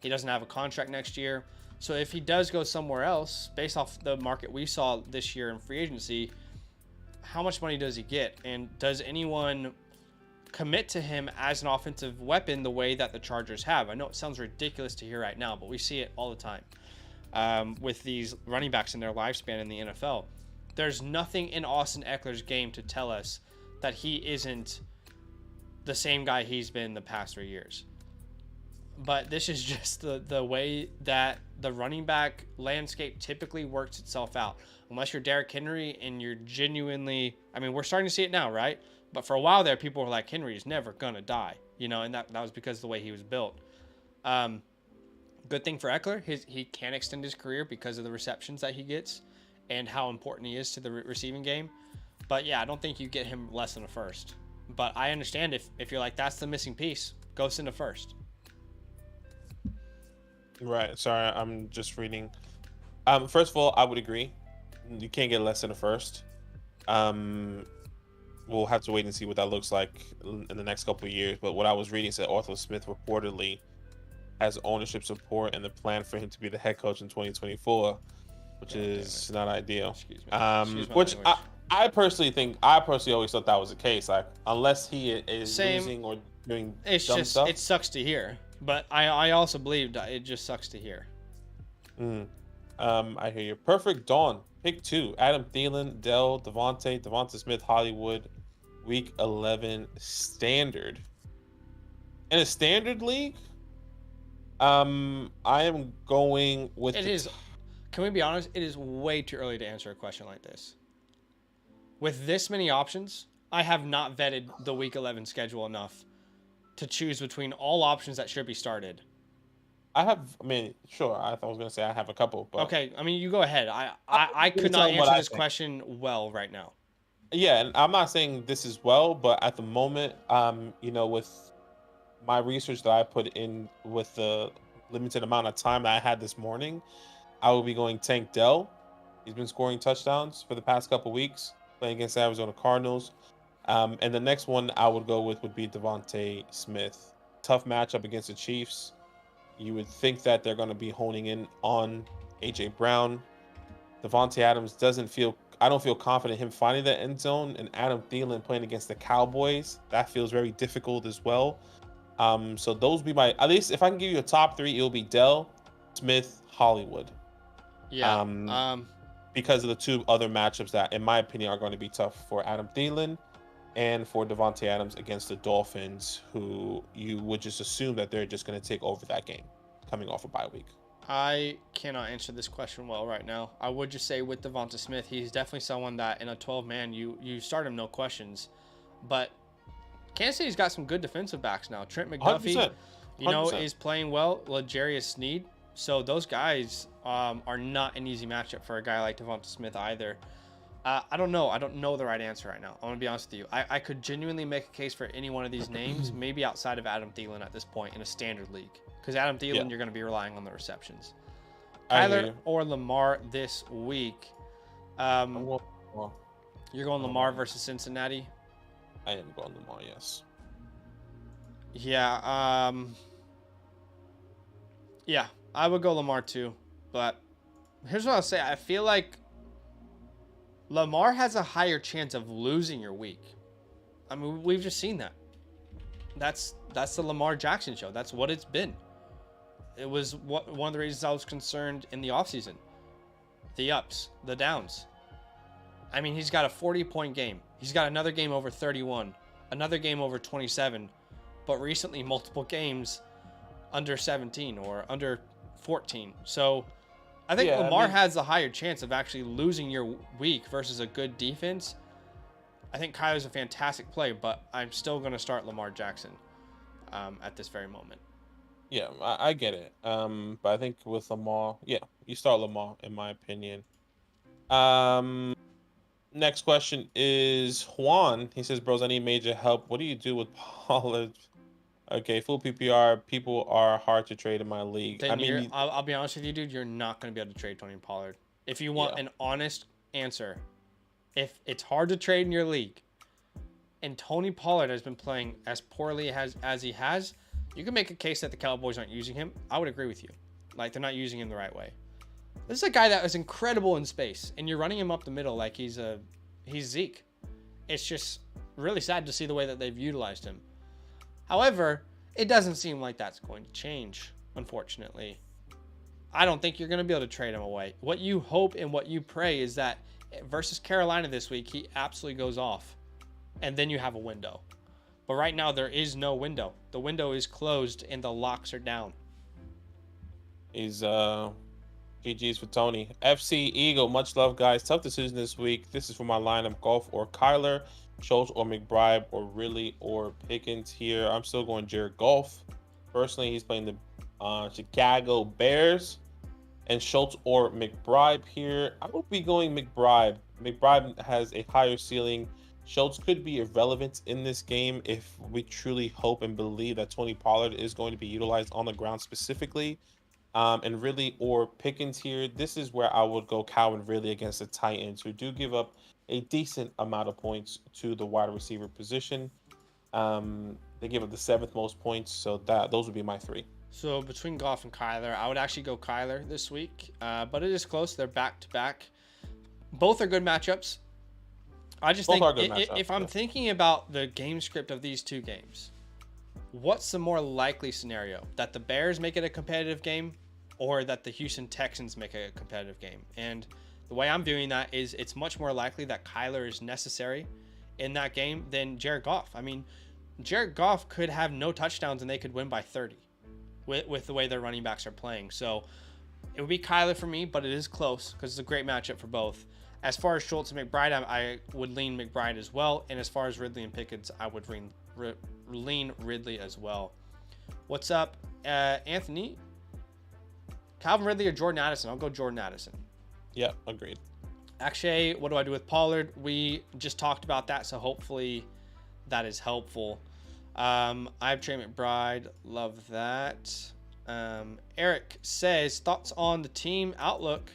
He doesn't have a contract next year. So if he does go somewhere else, based off the market we saw this year in free agency, how much money does he get? And does anyone commit to him as an offensive weapon the way that the Chargers have? I know it sounds ridiculous to hear right now, but we see it all the time with these running backs in their lifespan in the NFL. There's nothing in Austin Eckler's game to tell us that he isn't the same guy he's been the past 3 years. But this is just the way that the running back landscape typically works itself out. Unless you're Derrick Henry and you're genuinely, I mean, we're starting to see it now, right? But for a while there, people were like, Henry is never going to die, and that was because of the way he was built. Good thing for Eckler, he can extend his career because of the receptions that he gets and how important he is to the receiving game. But yeah, I don't think you get him less than a first. But I understand if you're like, that's the missing piece, go send a first. Right. Sorry, I'm just reading. First of all, I would agree. You can't get less than a first. We'll have to wait and see what that looks like in the next couple of years. But what I was reading said Arthur Smith reportedly has ownership support and the plan for him to be the head coach in 2024, which is not ideal. Excuse me. Which I personally always thought that was the case. Like, unless he is losing or doing dumb stuff. It sucks to hear. But I also believe that it just sucks to hear. I hear you. Perfect Dawn. Pick 2. Adam Thielen, Dell, Devonta Smith, Hollywood. Week 11 standard. In a standard league, I am going with Can we be honest? It is way too early to answer a question like this. With this many options, I have not vetted the Week 11 schedule enough to choose between all options that should be started. Sure. I was going to say I have a couple, but okay. I mean, you go ahead. I could not answer this question well right now. Yeah, and I'm not saying this is well, but at the moment, with my research that I put in with the limited amount of time that I had this morning, I will be going Tank Dell. He's been scoring touchdowns for the past couple weeks, playing against the Arizona Cardinals. And the next one I would go with would be Devonta Smith. Tough matchup against the Chiefs. You would think that they're going to be honing in on A.J. Brown. Devontae Adams I don't feel confident in him finding the end zone. And Adam Thielen playing against the Cowboys, that feels very difficult as well. So those would be at least if I can give you a top 3, it'll be Dell, Smith, Hollywood. Yeah. Because of the 2 other matchups that, in my opinion, are going to be tough for Adam Thielen and for Devontae Adams against the Dolphins, who you would just assume that they're just going to take over that game coming off a bye week. I cannot answer this question well right now. I would just say with Devonta Smith, he's definitely someone that in a 12-man, you start him no questions. But Kansas City's got some good defensive backs now. Trent McDuffie, 100%. Is playing well. L'Jarius Sneed. So those guys are not an easy matchup for a guy like Devonta Smith either. I don't know. I don't know the right answer right now. I'm going to be honest with you. I could genuinely make a case for any one of these names, maybe outside of Adam Thielen at this point in a standard league. Because Adam Thielen, you're going to be relying on the receptions. Kyler or Lamar this week. You're going Lamar versus Cincinnati? I am going Lamar, yes. Yeah. Yeah, I would go Lamar too. But here's what I'll say. I feel like Lamar has a higher chance of losing your week. I mean, we've just seen that. That's the Lamar Jackson show. That's what it's been. It was one of the reasons I was concerned in the offseason. The ups, the downs. I mean, he's got a 40-point game. He's got another game over 31, another game over 27, but recently multiple games under 17 or under 14. So I think Lamar has a higher chance of actually losing your week versus a good defense. I think Kyler's a fantastic play, but I'm still going to start Lamar Jackson at this very moment. Yeah, I get it. But I think with Lamar, you start Lamar, in my opinion. Next question is Juan. He says, bros, I need major help. What do you do with Pollard Okay, full PPR. People are hard to trade in my league. I Then mean, I'll be honest with you, dude. You're not going to be able to trade Tony Pollard. If you want yeah, an honest answer, if it's hard to trade in your league, and Tony Pollard has been playing as poorly as he has, you can make a case that the Cowboys aren't using him. I would agree with you. Like, they're not using him the right way. This is a guy that was incredible in space, and you're running him up the middle like he's Zeke. It's just really sad to see the way that they've utilized him. However, it doesn't seem like that's going to change, unfortunately. I don't think you're going to be able to trade him away. What you hope and what you pray is that versus Carolina this week, he absolutely goes off, and then you have a window. But right now, there is no window. The window is closed, and the locks are down. he's GG's for Tony. FC Eagle, much love, guys. Tough decision this week. This is for my lineup: Golf or Kyler, Schultz or McBride, or Ridley or Pickens here. I'm still going Jared Goff. Personally, he's playing the Chicago Bears. And Schultz or McBride here. I will be going McBride. McBride has a higher ceiling. Schultz could be irrelevant in this game if we truly hope and believe that Tony Pollard is going to be utilized on the ground specifically. And Ridley or Pickens here. This is where I would go Calvin Ridley against the Titans, who do give up a decent amount of points to the wide receiver position. They give up the 7th most points, so those would be my 3. So between Goff and Kyler, I would actually go Kyler this week, but it is close. They're back to back. Both are good matchups. I just think if I'm thinking about the game script of these two games, what's the more likely scenario? That the Bears make it a competitive game, or that the Houston Texans make it a competitive game? And the way I'm viewing that is it's much more likely that Kyler is necessary in that game than Jared Goff. I mean, Jared Goff could have no touchdowns and they could win by 30 with the way their running backs are playing. So it would be Kyler for me, but it is close because it's a great matchup for both. As far as Schultz and McBride, I would lean McBride as well. And as far as Ridley and Pickens, I would lean Ridley as well. What's up, Anthony? Calvin Ridley or Jordan Addison? I'll go Jordan Addison. Yeah, agreed. Actually, what do I do with Pollard? We just talked about that, so hopefully that is helpful. I have Trey McBride. Love that. Eric says, thoughts on the team outlook?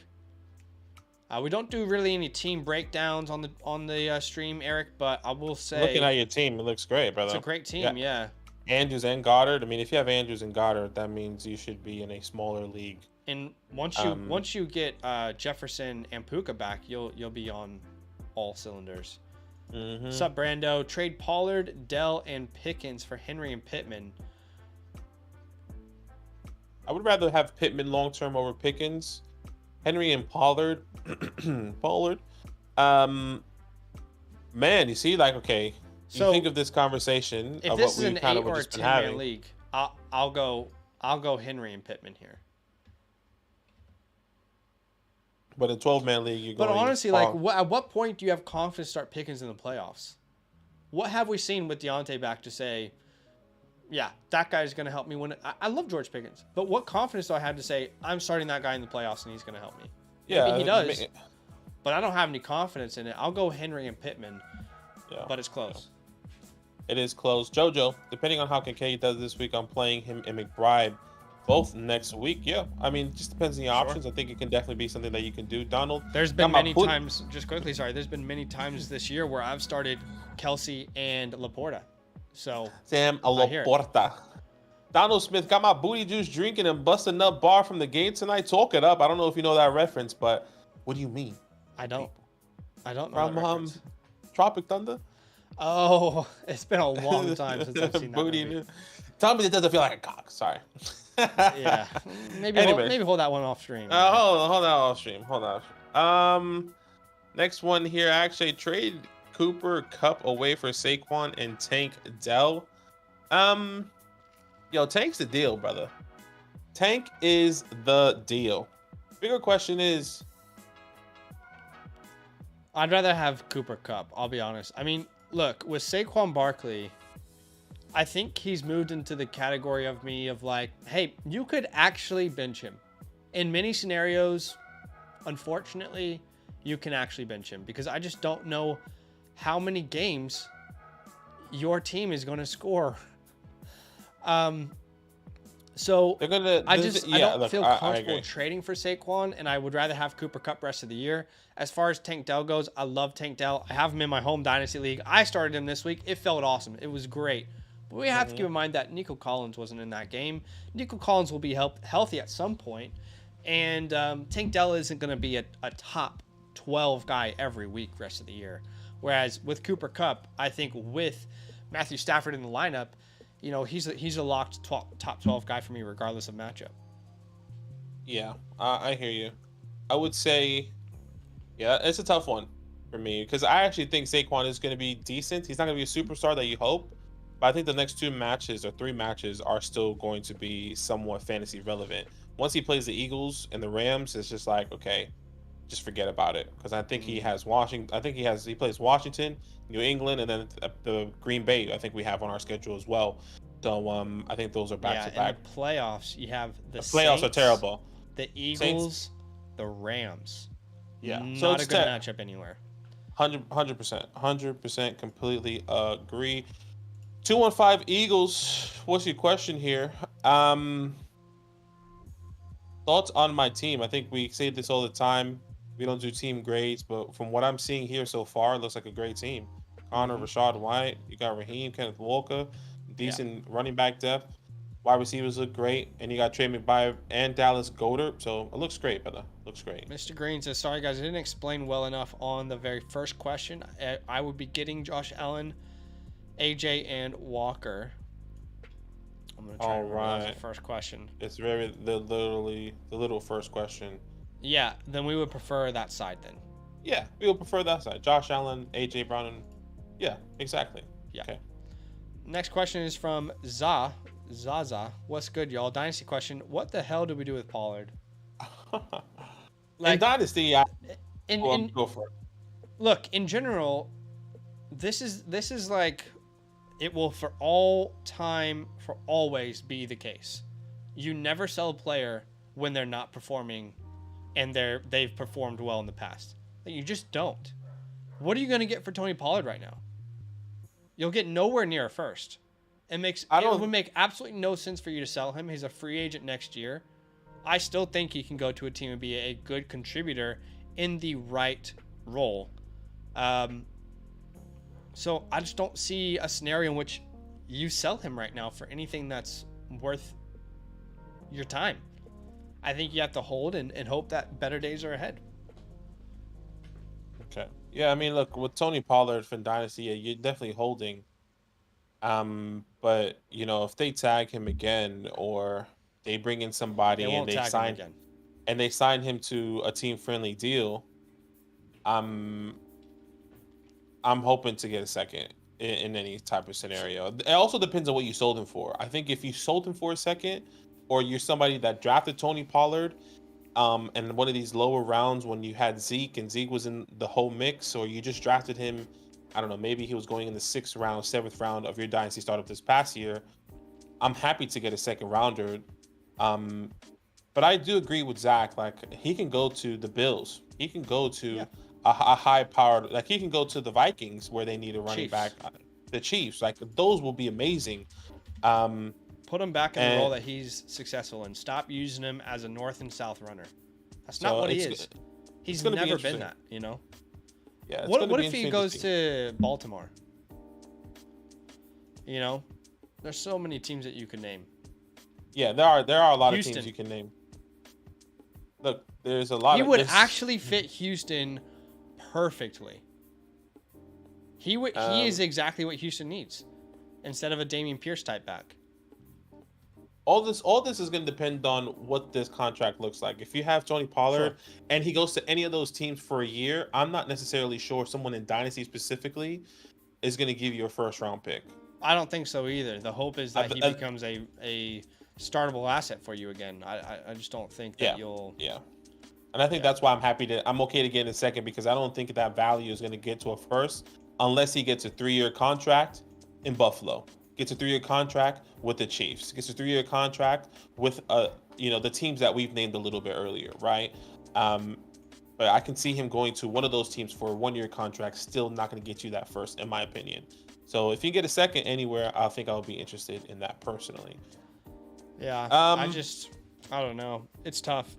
We don't do really any team breakdowns on the stream, Eric, but I will say, looking at your team, it looks great, brother. It's a great team, yeah. Andrews and Goddard. I mean, if you have Andrews and Goddard, that means you should be in a smaller league. And once you get Jefferson and Puka back, you'll be on all cylinders. Mm-hmm. What's up, Brando? Trade Pollard, Dell, and Pickens for Henry and Pittman. I would rather have Pittman long term over Pickens. Henry and Pollard. Man, you see, like, okay, so you think of this conversation if of this what is we an kind 8 of or a just been 10-man having. league, I'll go Henry and Pittman here. But in 12-man league, you're going. But honestly, like, at what point do you have confidence to start Pickens in the playoffs? What have we seen with Deontay back to say, yeah, that guy's going to help me win it? I love George Pickens, but what confidence do I have to say I'm starting that guy in the playoffs and he's going to help me? Yeah, maybe he does, but I don't have any confidence in it. I'll go Henry and Pittman, but it's close. It is close. JoJo, depending on how Kincaid does this week, I'm playing him and McBride both next week. Yeah, I mean, just depends on the options. I think it can definitely be something that you can do. Donald, there's been many times, just quickly, sorry, there's been many times this year where I've started Kelsey and Laporta. So Sam Laporta. Donald Smith got my booty juice drinking and busting up bar from the game tonight. Talk it up. I don't know if you know that reference, but what do you mean? I don't know. From Tropic Thunder. Oh, it's been a long time since I've seen that movie. Tell me it doesn't feel like a cock. Sorry. Yeah. Maybe hold that one off stream. Hold that off stream. Hold on. Next one here. Actually, trade Cooper Kupp away for Saquon and Tank Dell. Yo, Tank's the deal, brother. Tank is the deal. Bigger question is, I'd rather have Cooper Kupp, I'll be honest. I mean, look, with Saquon Barkley, I think he's moved into the category of me of like, hey, you could actually bench him. In many scenarios, unfortunately, you can actually bench him because I just don't know how many games your team is going to score So They're gonna. I Yeah, don't look, feel I comfortable agree. trading for Saquon, and I would rather have Cooper Kupp rest of the year. As far as Tank Dell goes, I love Tank Dell. I have him in my home dynasty league. I started him this week. It felt awesome. It was great. But we have to keep in mind that Nico Collins wasn't in that game. Nico Collins will be healthy at some point, and Tank Dell isn't going to be a top 12 guy every week rest of the year. Whereas with Cooper Kupp, I think with Matthew Stafford in the lineup, he's a locked top 12 guy for me regardless of matchup. Yeah, I hear you. I would say, yeah, it's a tough one for me because I actually think Saquon is going to be decent. He's not going to be a superstar that you hope, but I think the next 2 matches or 3 matches are still going to be somewhat fantasy relevant. Once he plays the Eagles and the Rams, it's just like, okay, just forget about it because I think he has Washington. I think he plays Washington, New England, and then the Green Bay. I think we have on our schedule as well. So I think those are back to back. In the playoffs, you have the Playoffs are Saints, terrible. the Saints, Eagles, the Rams. yeah. So Not it's a good matchup anywhere. 100%, completely agree. 215 Eagles. What's your question here? Thoughts on my team? I think we say this all the time. We don't do team grades, but from what I'm seeing here so far, it looks like a great team. Connor, Rashad White, you got Raheem, Kenneth Walker, decent running back depth. Wide receivers look great, and you got Trey McBride and Dallas Goedert, so it looks great, brother. Looks great. Mr. Green says, sorry guys, I didn't explain well enough on the very first question. I would be getting Josh Allen, AJ, and Walker. I'm gonna try to remember the first question. It's literally the little first question. Yeah, then we would prefer that side then. Yeah, we would prefer that side. Josh Allen, AJ Brown, and yeah, exactly. Yeah. Okay. Next question is from Zaza. What's good, y'all? Dynasty question. What the hell did we do with Pollard? In Dynasty, go for it. Look, in general, this is like it will for all time, for always be the case. You never sell a player when they're not performing and they've performed well in the past. You just don't. What are you going to get for Tony Pollard right now? You'll get nowhere near a first. It would make absolutely no sense for you to sell him. He's a free agent next year. I still think he can go to a team and be a good contributor in the right role. So I just don't see a scenario in which you sell him right now for anything that's worth your time. I think you have to hold and hope that better days are ahead. Okay. Yeah, I mean, look, with Tony Pollard from Dynasty, you're definitely holding. But if they tag him again or they bring in somebody and they sign him to a team-friendly deal, I'm hoping to get a second in any type of scenario. It also depends on what you sold him for. I think if you sold him for a second, or you're somebody that drafted Tony Pollard, and one of these lower rounds when you had Zeke and Zeke was in the whole mix, or you just drafted him, I don't know, maybe he was going in the 6th round, 7th round of your dynasty startup this past year, I'm happy to get a second rounder. But I do agree with Zach. Like, he can go to the Bills. He can go to a high-powered, like, he can go to the Vikings where they need a running back. The Chiefs, like, those will be amazing. Put him back in the role that he's successful in. Stop using him as a north and south runner. That's not what he is. He's never been that, Yeah. What if he goes to Baltimore? There's so many teams that you could name. Yeah, there are a lot of teams you can name. Look, there's a lot. He would actually fit Houston perfectly. He is exactly what Houston needs, instead of a Dameon Pierce type back. All this is going to depend on what this contract looks like. If you have Tony Pollard and he goes to any of those teams for a year, I'm not necessarily sure someone in Dynasty specifically is going to give you a 1st-round pick. I don't think so either. The hope is that he becomes a startable asset for you again. I just don't think that you'll... Yeah. And I think that's why I'm okay to get in a second, because I don't think that value is going to get to a first unless he gets a 3-year contract in Buffalo. Gets a 3-year contract with the Chiefs. Gets a 3-year contract with the teams that we've named a little bit earlier, right? But I can see him going to one of those teams for a 1-year contract, still not going to get you that first, in my opinion. So if you get a second anywhere, I think I'll be interested in that personally. Yeah, I don't know. It's tough.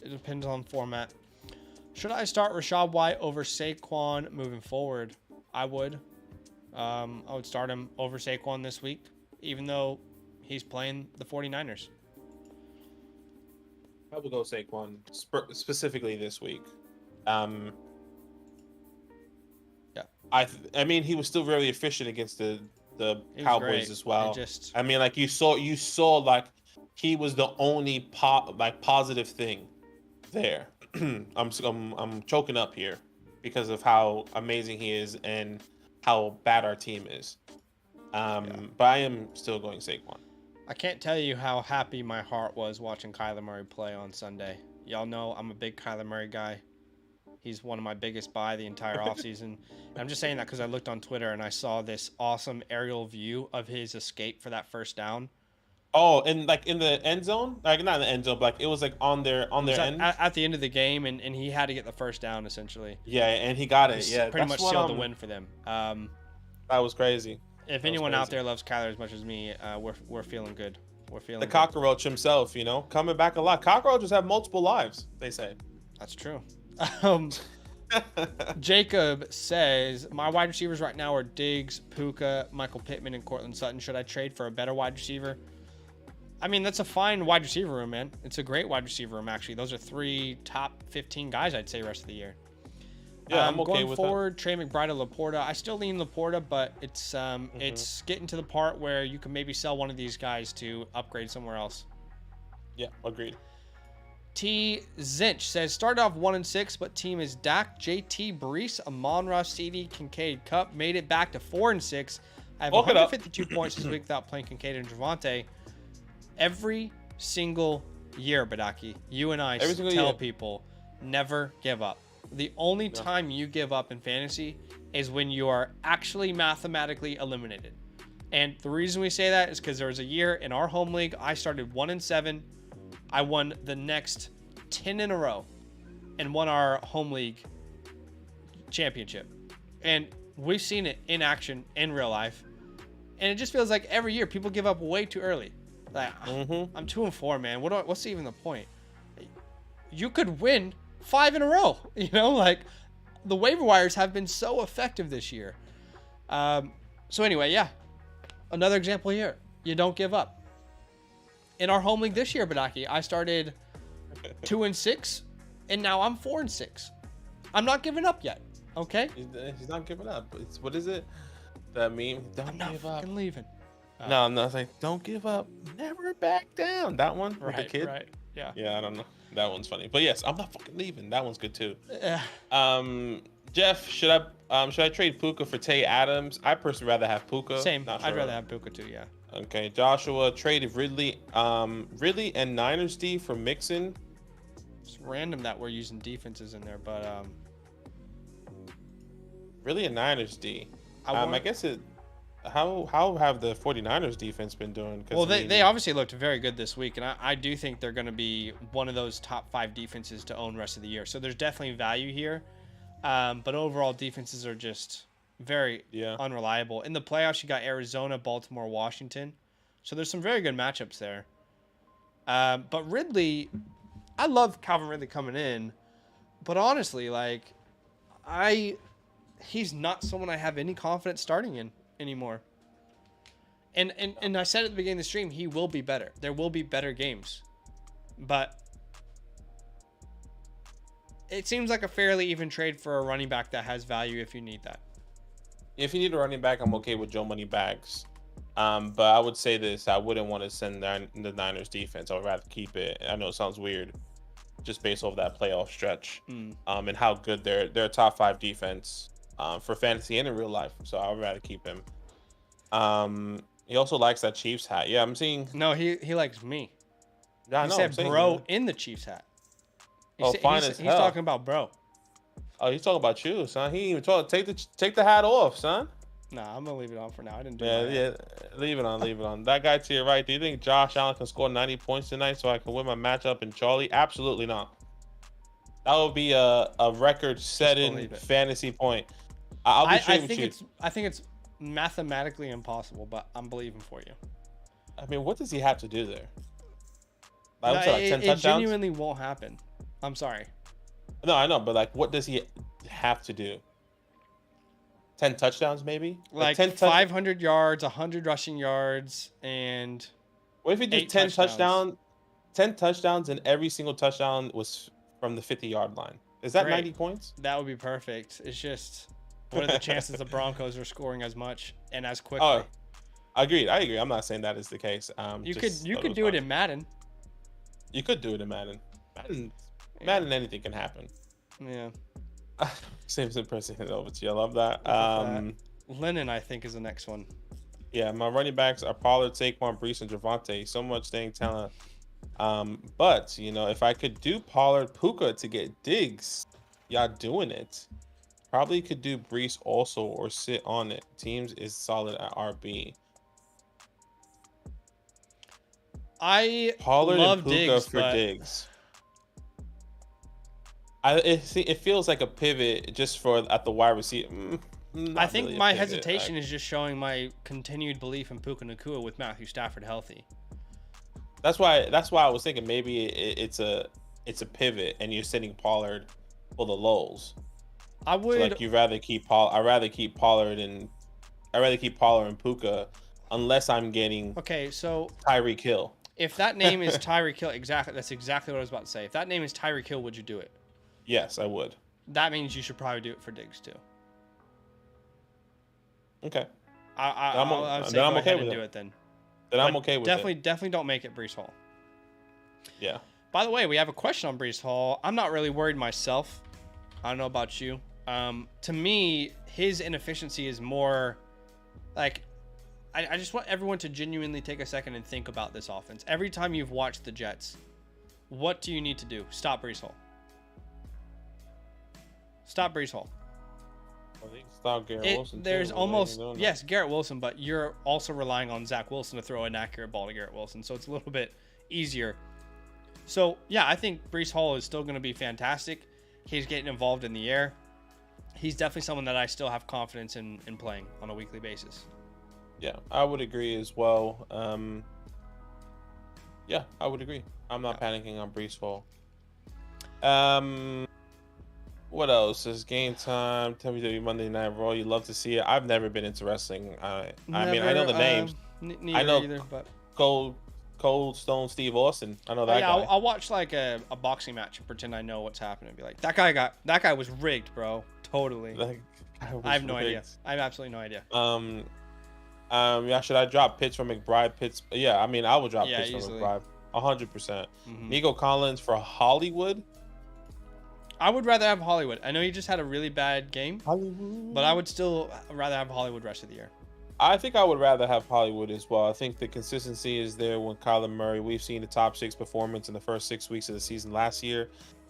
It depends on format. Should I start Rachaad White over Saquon moving forward? I would. I would start him over Saquon this week, even though he's playing the 49ers. I would go Saquon specifically this week. Yeah. I mean, he was still very efficient against the Cowboys as well. I mean, like you saw like he was the only positive thing there. I'm choking up here because of how amazing he is and how bad our team is. But I am still going Saquon. I can't tell you how happy my heart was watching Kyler Murray play on Sunday. Y'all know I'm a big Kyler Murray guy. He's one of my biggest buy the entire offseason. I'm just saying that because I looked on Twitter and I saw this awesome aerial view of his escape for that first down. Oh, and like in the end zone? Like not in the end zone, but like it was like on their end. At the end of the game, and he had to get the first down essentially. Yeah, and he got it. Yeah, pretty much sealed the win for them. That was crazy. If anyone out there loves Kyler as much as me, we're feeling good. We're feeling the good. Cockroach himself, coming back a lot. Cockroaches have multiple lives, they say. That's true. Jacob says, my wide receivers right now are Diggs, Puka, Michael Pittman, and Cortland Sutton. Should I trade for a better wide receiver? I mean, that's a fine wide receiver room, man. It's a great wide receiver room, actually. Those are 3 top 15 guys, I'd say, rest of the year. Yeah, I'm okay going with forward, Trey McBride or Laporta. I still lean Laporta, but it's getting to the part where you can maybe sell one of these guys to upgrade somewhere else. Yeah, agreed. T. Zinch says, started off 1-6, but team is Dak, JT, Brees, Amon-Ra, CD, Kincaid, Cup. Made it back to 4-6. I have 152 points this week without playing Kincaid and Javonte. Every single year, Badaki, you and I tell people, never give up. The only time you give up in fantasy is when you are actually mathematically eliminated. And the reason we say that is because there was a year in our home league, I started 1-7. I won the next 10 in a row and won our home league championship. And we've seen it in action in real life. And it just feels like every year people give up way too early. Like, I'm 2-4, man. What's even the point? You could win 5 in a row. Like the waiver wires have been so effective this year. So anyway, yeah, another example here. You don't give up. In our home league this year, Badaki, I started 2-6, and now I'm 4-6. I'm not giving up yet. Okay. He's not giving up. What is it? That meme. I'm not fucking leaving. No, I'm not saying don't give up, never back down. That one with the kid. Right. Yeah. Yeah, I don't know. That one's funny, but yes, I'm not fucking leaving. That one's good too. Jeff, should I trade Puka for Tay Adams? I personally rather have Puka. Same. I'd rather have Puka too. Yeah. Okay, Joshua traded Ridley and Niners D for Mixon. It's random that we're using defenses in there, but Ridley and Niners D. I guess it. How have the 49ers defense been doing? Well, they obviously looked very good this week, and I do think they're going to be one of those top 5 defenses to own rest of the year. So there's definitely value here, but overall defenses are just very unreliable. In the playoffs, you got Arizona, Baltimore, Washington. So there's some very good matchups there. But Ridley, I love Calvin Ridley coming in, but honestly, he's not someone I have any confidence starting in anymore. And I said at the beginning of the stream, he will be better. There will be better games. But it seems like a fairly even trade for a running back that has value if you need that. If you need a running back, I'm okay with Joe Money Bags. But I would say this, I wouldn't want to send the Niners defense. I would rather keep it. I know it sounds weird, just based off that playoff stretch, and how good their top 5 defense for fantasy and in real life. So I would rather keep him. He also likes that Chiefs hat. Yeah, I'm seeing. No, he likes me. Yeah, he said bro in the Chiefs hat. He's talking about bro. Oh, he's talking about you, son. He ain't even talk. Take the hat off, son. Nah, I'm gonna leave it on for now. I didn't do leave it on. That guy to your right. Do you think Josh Allen can score 90 points tonight so I can win my matchup in Charlie? Absolutely not. That would be a record-setting fantasy point. I'll be trading with you. I think it's mathematically impossible, but I'm believing for you. I mean, what does he have to do there? No, Like 10 it touchdowns? genuinely won't happen. I'm sorry. No, I know, but like, what does he have to do? 10 touchdowns, maybe? Like 500 yards, 100 rushing yards, and What if he did 10 touchdowns? 10 touchdowns, and every single touchdown was from the 50-yard line. Is that 90 points? That would be perfect. It's just, what are the chances the Broncos are scoring as much and as quickly? Oh, I agree. I'm not saying that is the case. You could do it in Madden. You could do it in Madden. Madden, anything can happen. Yeah. Samson pressing it over to you. I love that. Lennon, I think, is the next one. Yeah, my running backs are Pollard, Saquon, Brees, and Javonte. So much staying talent. But if I could do Pollard, Puka to get Diggs, y'all doing it. Probably could do Brees also or sit on it. Teams is solid at RB. I Pollard love and Puka Diggs, for Diggs. It feels like a pivot just for at the wide receiver. I think really my hesitation is just showing my continued belief in Puka Nacua with Matthew Stafford healthy. That's why I was thinking maybe it's a pivot and you're sitting Pollard for the lulls. I would I'd rather keep Pollard and Puka unless I'm getting so Tyreek Hill. If that name is Tyreek Hill, that's exactly what I was about to say. If that name is Tyreek Hill, would you do it? Yes, I would. That means you should probably do it for Diggs too. Okay. I would say go ahead and do it then. Then I'm okay with it. Definitely don't make it Brees Hall. Yeah. By the way, we have a question on Brees Hall. I'm not really worried myself. I don't know about you. To me, his inefficiency is more like I just want everyone to genuinely take a second and think about this offense. Every time you've watched the Jets, what do you need to do? Stop Brees Hall. Stop Brees Hall. I think stop Garrett Wilson. There's Garrett Wilson, but you're also relying on Zach Wilson to throw an accurate ball to Garrett Wilson, so it's a little bit easier. So yeah, I think Brees Hall is still going to be fantastic. He's getting involved in the air. He's definitely someone that I still have confidence in playing on a weekly basis. Yeah, I would agree as well. Yeah, I would agree. I'm not panicking on Brees Hall. What else? It's game time. WWE Monday Night Raw. You love to see it. I've never been into wrestling. I mean, I know the names. I know either, but Cold Stone Steve Austin. I know that guy. I'll watch like a boxing match and pretend I know what's happening and be like, that guy was rigged, bro. Totally. I have no idea. I have absolutely no idea. Yeah, should I drop Pitts for McBride? Yeah, I mean, I would drop Pitts easily. for McBride. 100%. Nico Collins for Hollywood. I would rather have Hollywood. I know he just had a really bad game, Hollywood. But I would still rather have Hollywood rest of the year. I think I would rather have Hollywood as well. I think the consistency is there with Kyler Murray. We've seen the top 6 performance in the first 6 weeks of the season last year.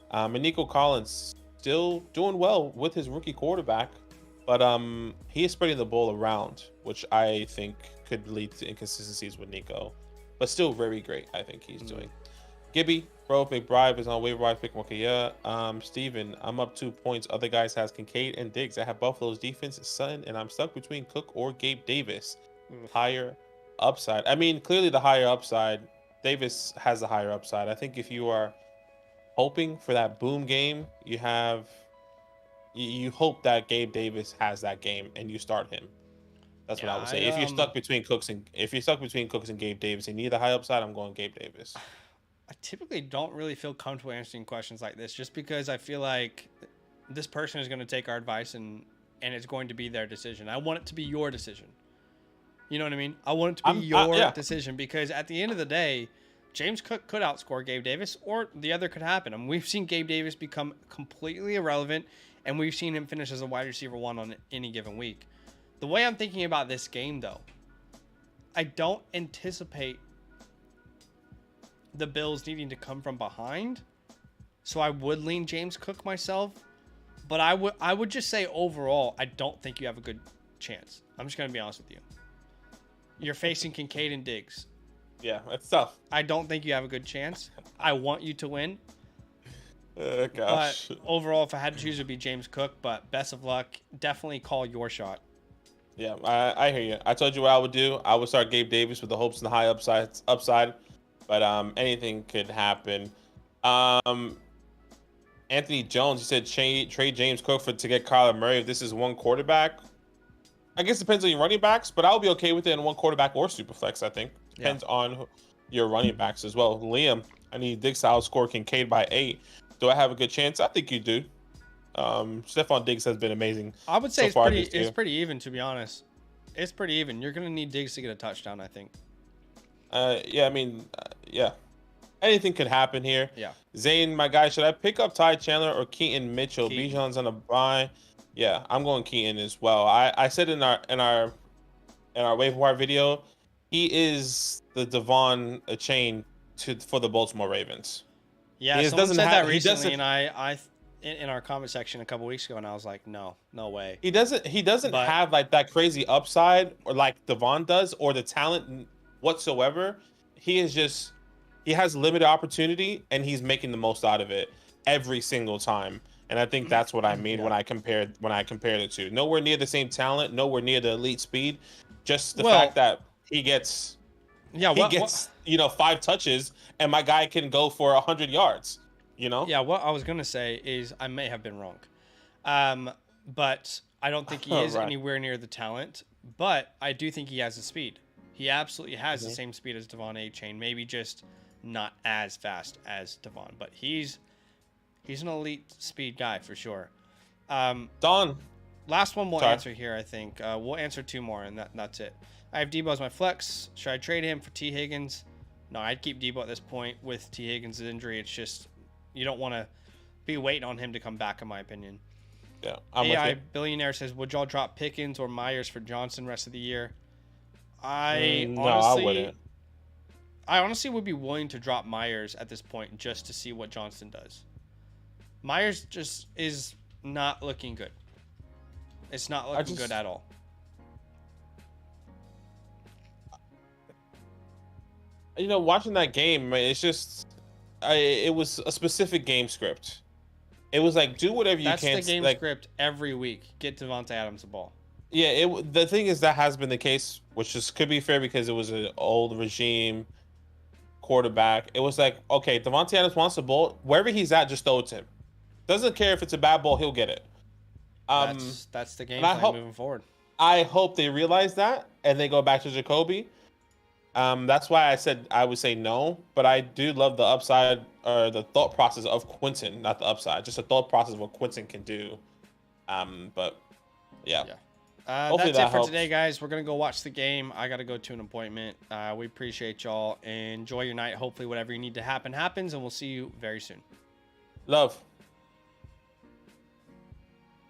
And Nico Collins still doing well with his rookie quarterback. But he is spreading the ball around, which I think could lead to inconsistencies with Nico. But still very great, I think he's doing. Gibby, bro, McBride is on waiver wire pick. Okay, yeah. Steven, I'm up 2 points. Other guys has Kincaid and Diggs. I have Buffalo's defense, Sutton, and I'm stuck between Cook or Gabe Davis. Higher upside. I mean, clearly the higher upside. Davis has the higher upside. I think if you are hoping for that boom game, you hope that Gabe Davis has that game and you start him. That's what I would say. If you're stuck between Cooks and Gabe Davis and you need the high upside, I'm going Gabe Davis. I typically don't really feel comfortable answering questions like this just because I feel like this person is going to take our advice and it's going to be their decision. I want it to be your decision. You know what I mean? I want it to be your decision because at the end of the day, James Cook could outscore Gabe Davis or the other could happen. I mean, we've seen Gabe Davis become completely irrelevant and we've seen him finish as a wide receiver 1 on any given week. The way I'm thinking about this game, though, I don't anticipate the Bills needing to come from behind. So I would lean James Cook myself. But I would just say overall, I don't think you have a good chance. I'm just going to be honest with you. You're facing Kincaid and Diggs. Yeah, that's tough. I don't think you have a good chance. I want you to win. Gosh. But overall, if I had to choose, it would be James Cook. But best of luck. Definitely call your shot. Yeah, I hear you. I told you what I would do. I would start Gabe Davis with the hopes and the high upside, but anything could happen. Um, Anthony Jones, he said trade James Cook to get Kyler Murray. If this is one quarterback, I guess it depends on your running backs, but I'll be okay with it in one quarterback or superflex. I think depends on your running backs as well. Liam, I need Diggs to outscore Kincaid by 8. Do I have a good chance? I think you do. Stephon Diggs has been amazing. I would say so it's far pretty. It's pretty even, to be honest. It's pretty even. You're gonna need Diggs to get a touchdown, I think. Yeah, I mean, yeah. Anything could happen here. Yeah. Zane, my guy, should I pick up Ty Chandler or Keaton Mitchell? Bijan's on a bye. Yeah, I'm going Keaton as well. I said in our waiver wire video, he is the Devon chain for the Baltimore Ravens. Yeah, someone said that recently, and I in our comment section a couple weeks ago, and I was like, no way. He doesn't have like that crazy upside or like Devon does or the talent whatsoever. He has limited opportunity and he's making the most out of it every single time. And I think that's what I mean when I compared the two. Nowhere near the same talent, nowhere near the elite speed. Just the fact that he gets 5 touches and my guy can go for 100 yards. Yeah, what I was gonna say is I may have been wrong, but I don't think he is anywhere near the talent. But I do think he has the speed. He absolutely has the same speed as Devon A-Chain, maybe just not as fast as Devon, but he's an elite speed guy for sure. Don, last one we'll answer here. I think we'll answer 2 more, and that's it. I have Debo as my flex. Should I trade him for T. Higgins? No, I'd keep Debo at this point with T. Higgins' injury. It's just you don't want to be waiting on him to come back, in my opinion. Yeah, AI Billionaire says, would y'all drop Pickens or Myers for Johnson rest of the year? I wouldn't. I honestly would be willing to drop Myers at this point just to see what Johnson does. Myers just is not looking good. It's not looking good at all. Watching that game, it's just it was a specific game script. It was like, do whatever you can. That's the game script every week. Get Devontae Adams the ball. Yeah, the thing is that has been the case, which could be fair because it was an old regime quarterback. It was like, okay, Devontae Adams wants the ball. Wherever he's at, just throw it to him. Doesn't care if it's a bad ball, he'll get it. That's the game plan moving forward. I hope they realize that and they go back to Jacoby. That's why I said I would say no, but I do love the upside or the thought process of Quentin, not the upside, just the thought process of what Quentin can do. But yeah. That's it for today, guys. We're going to go watch the game. I got to go to an appointment. We appreciate y'all. Enjoy your night. Hopefully whatever you need to happen happens, and we'll see you very soon. Love.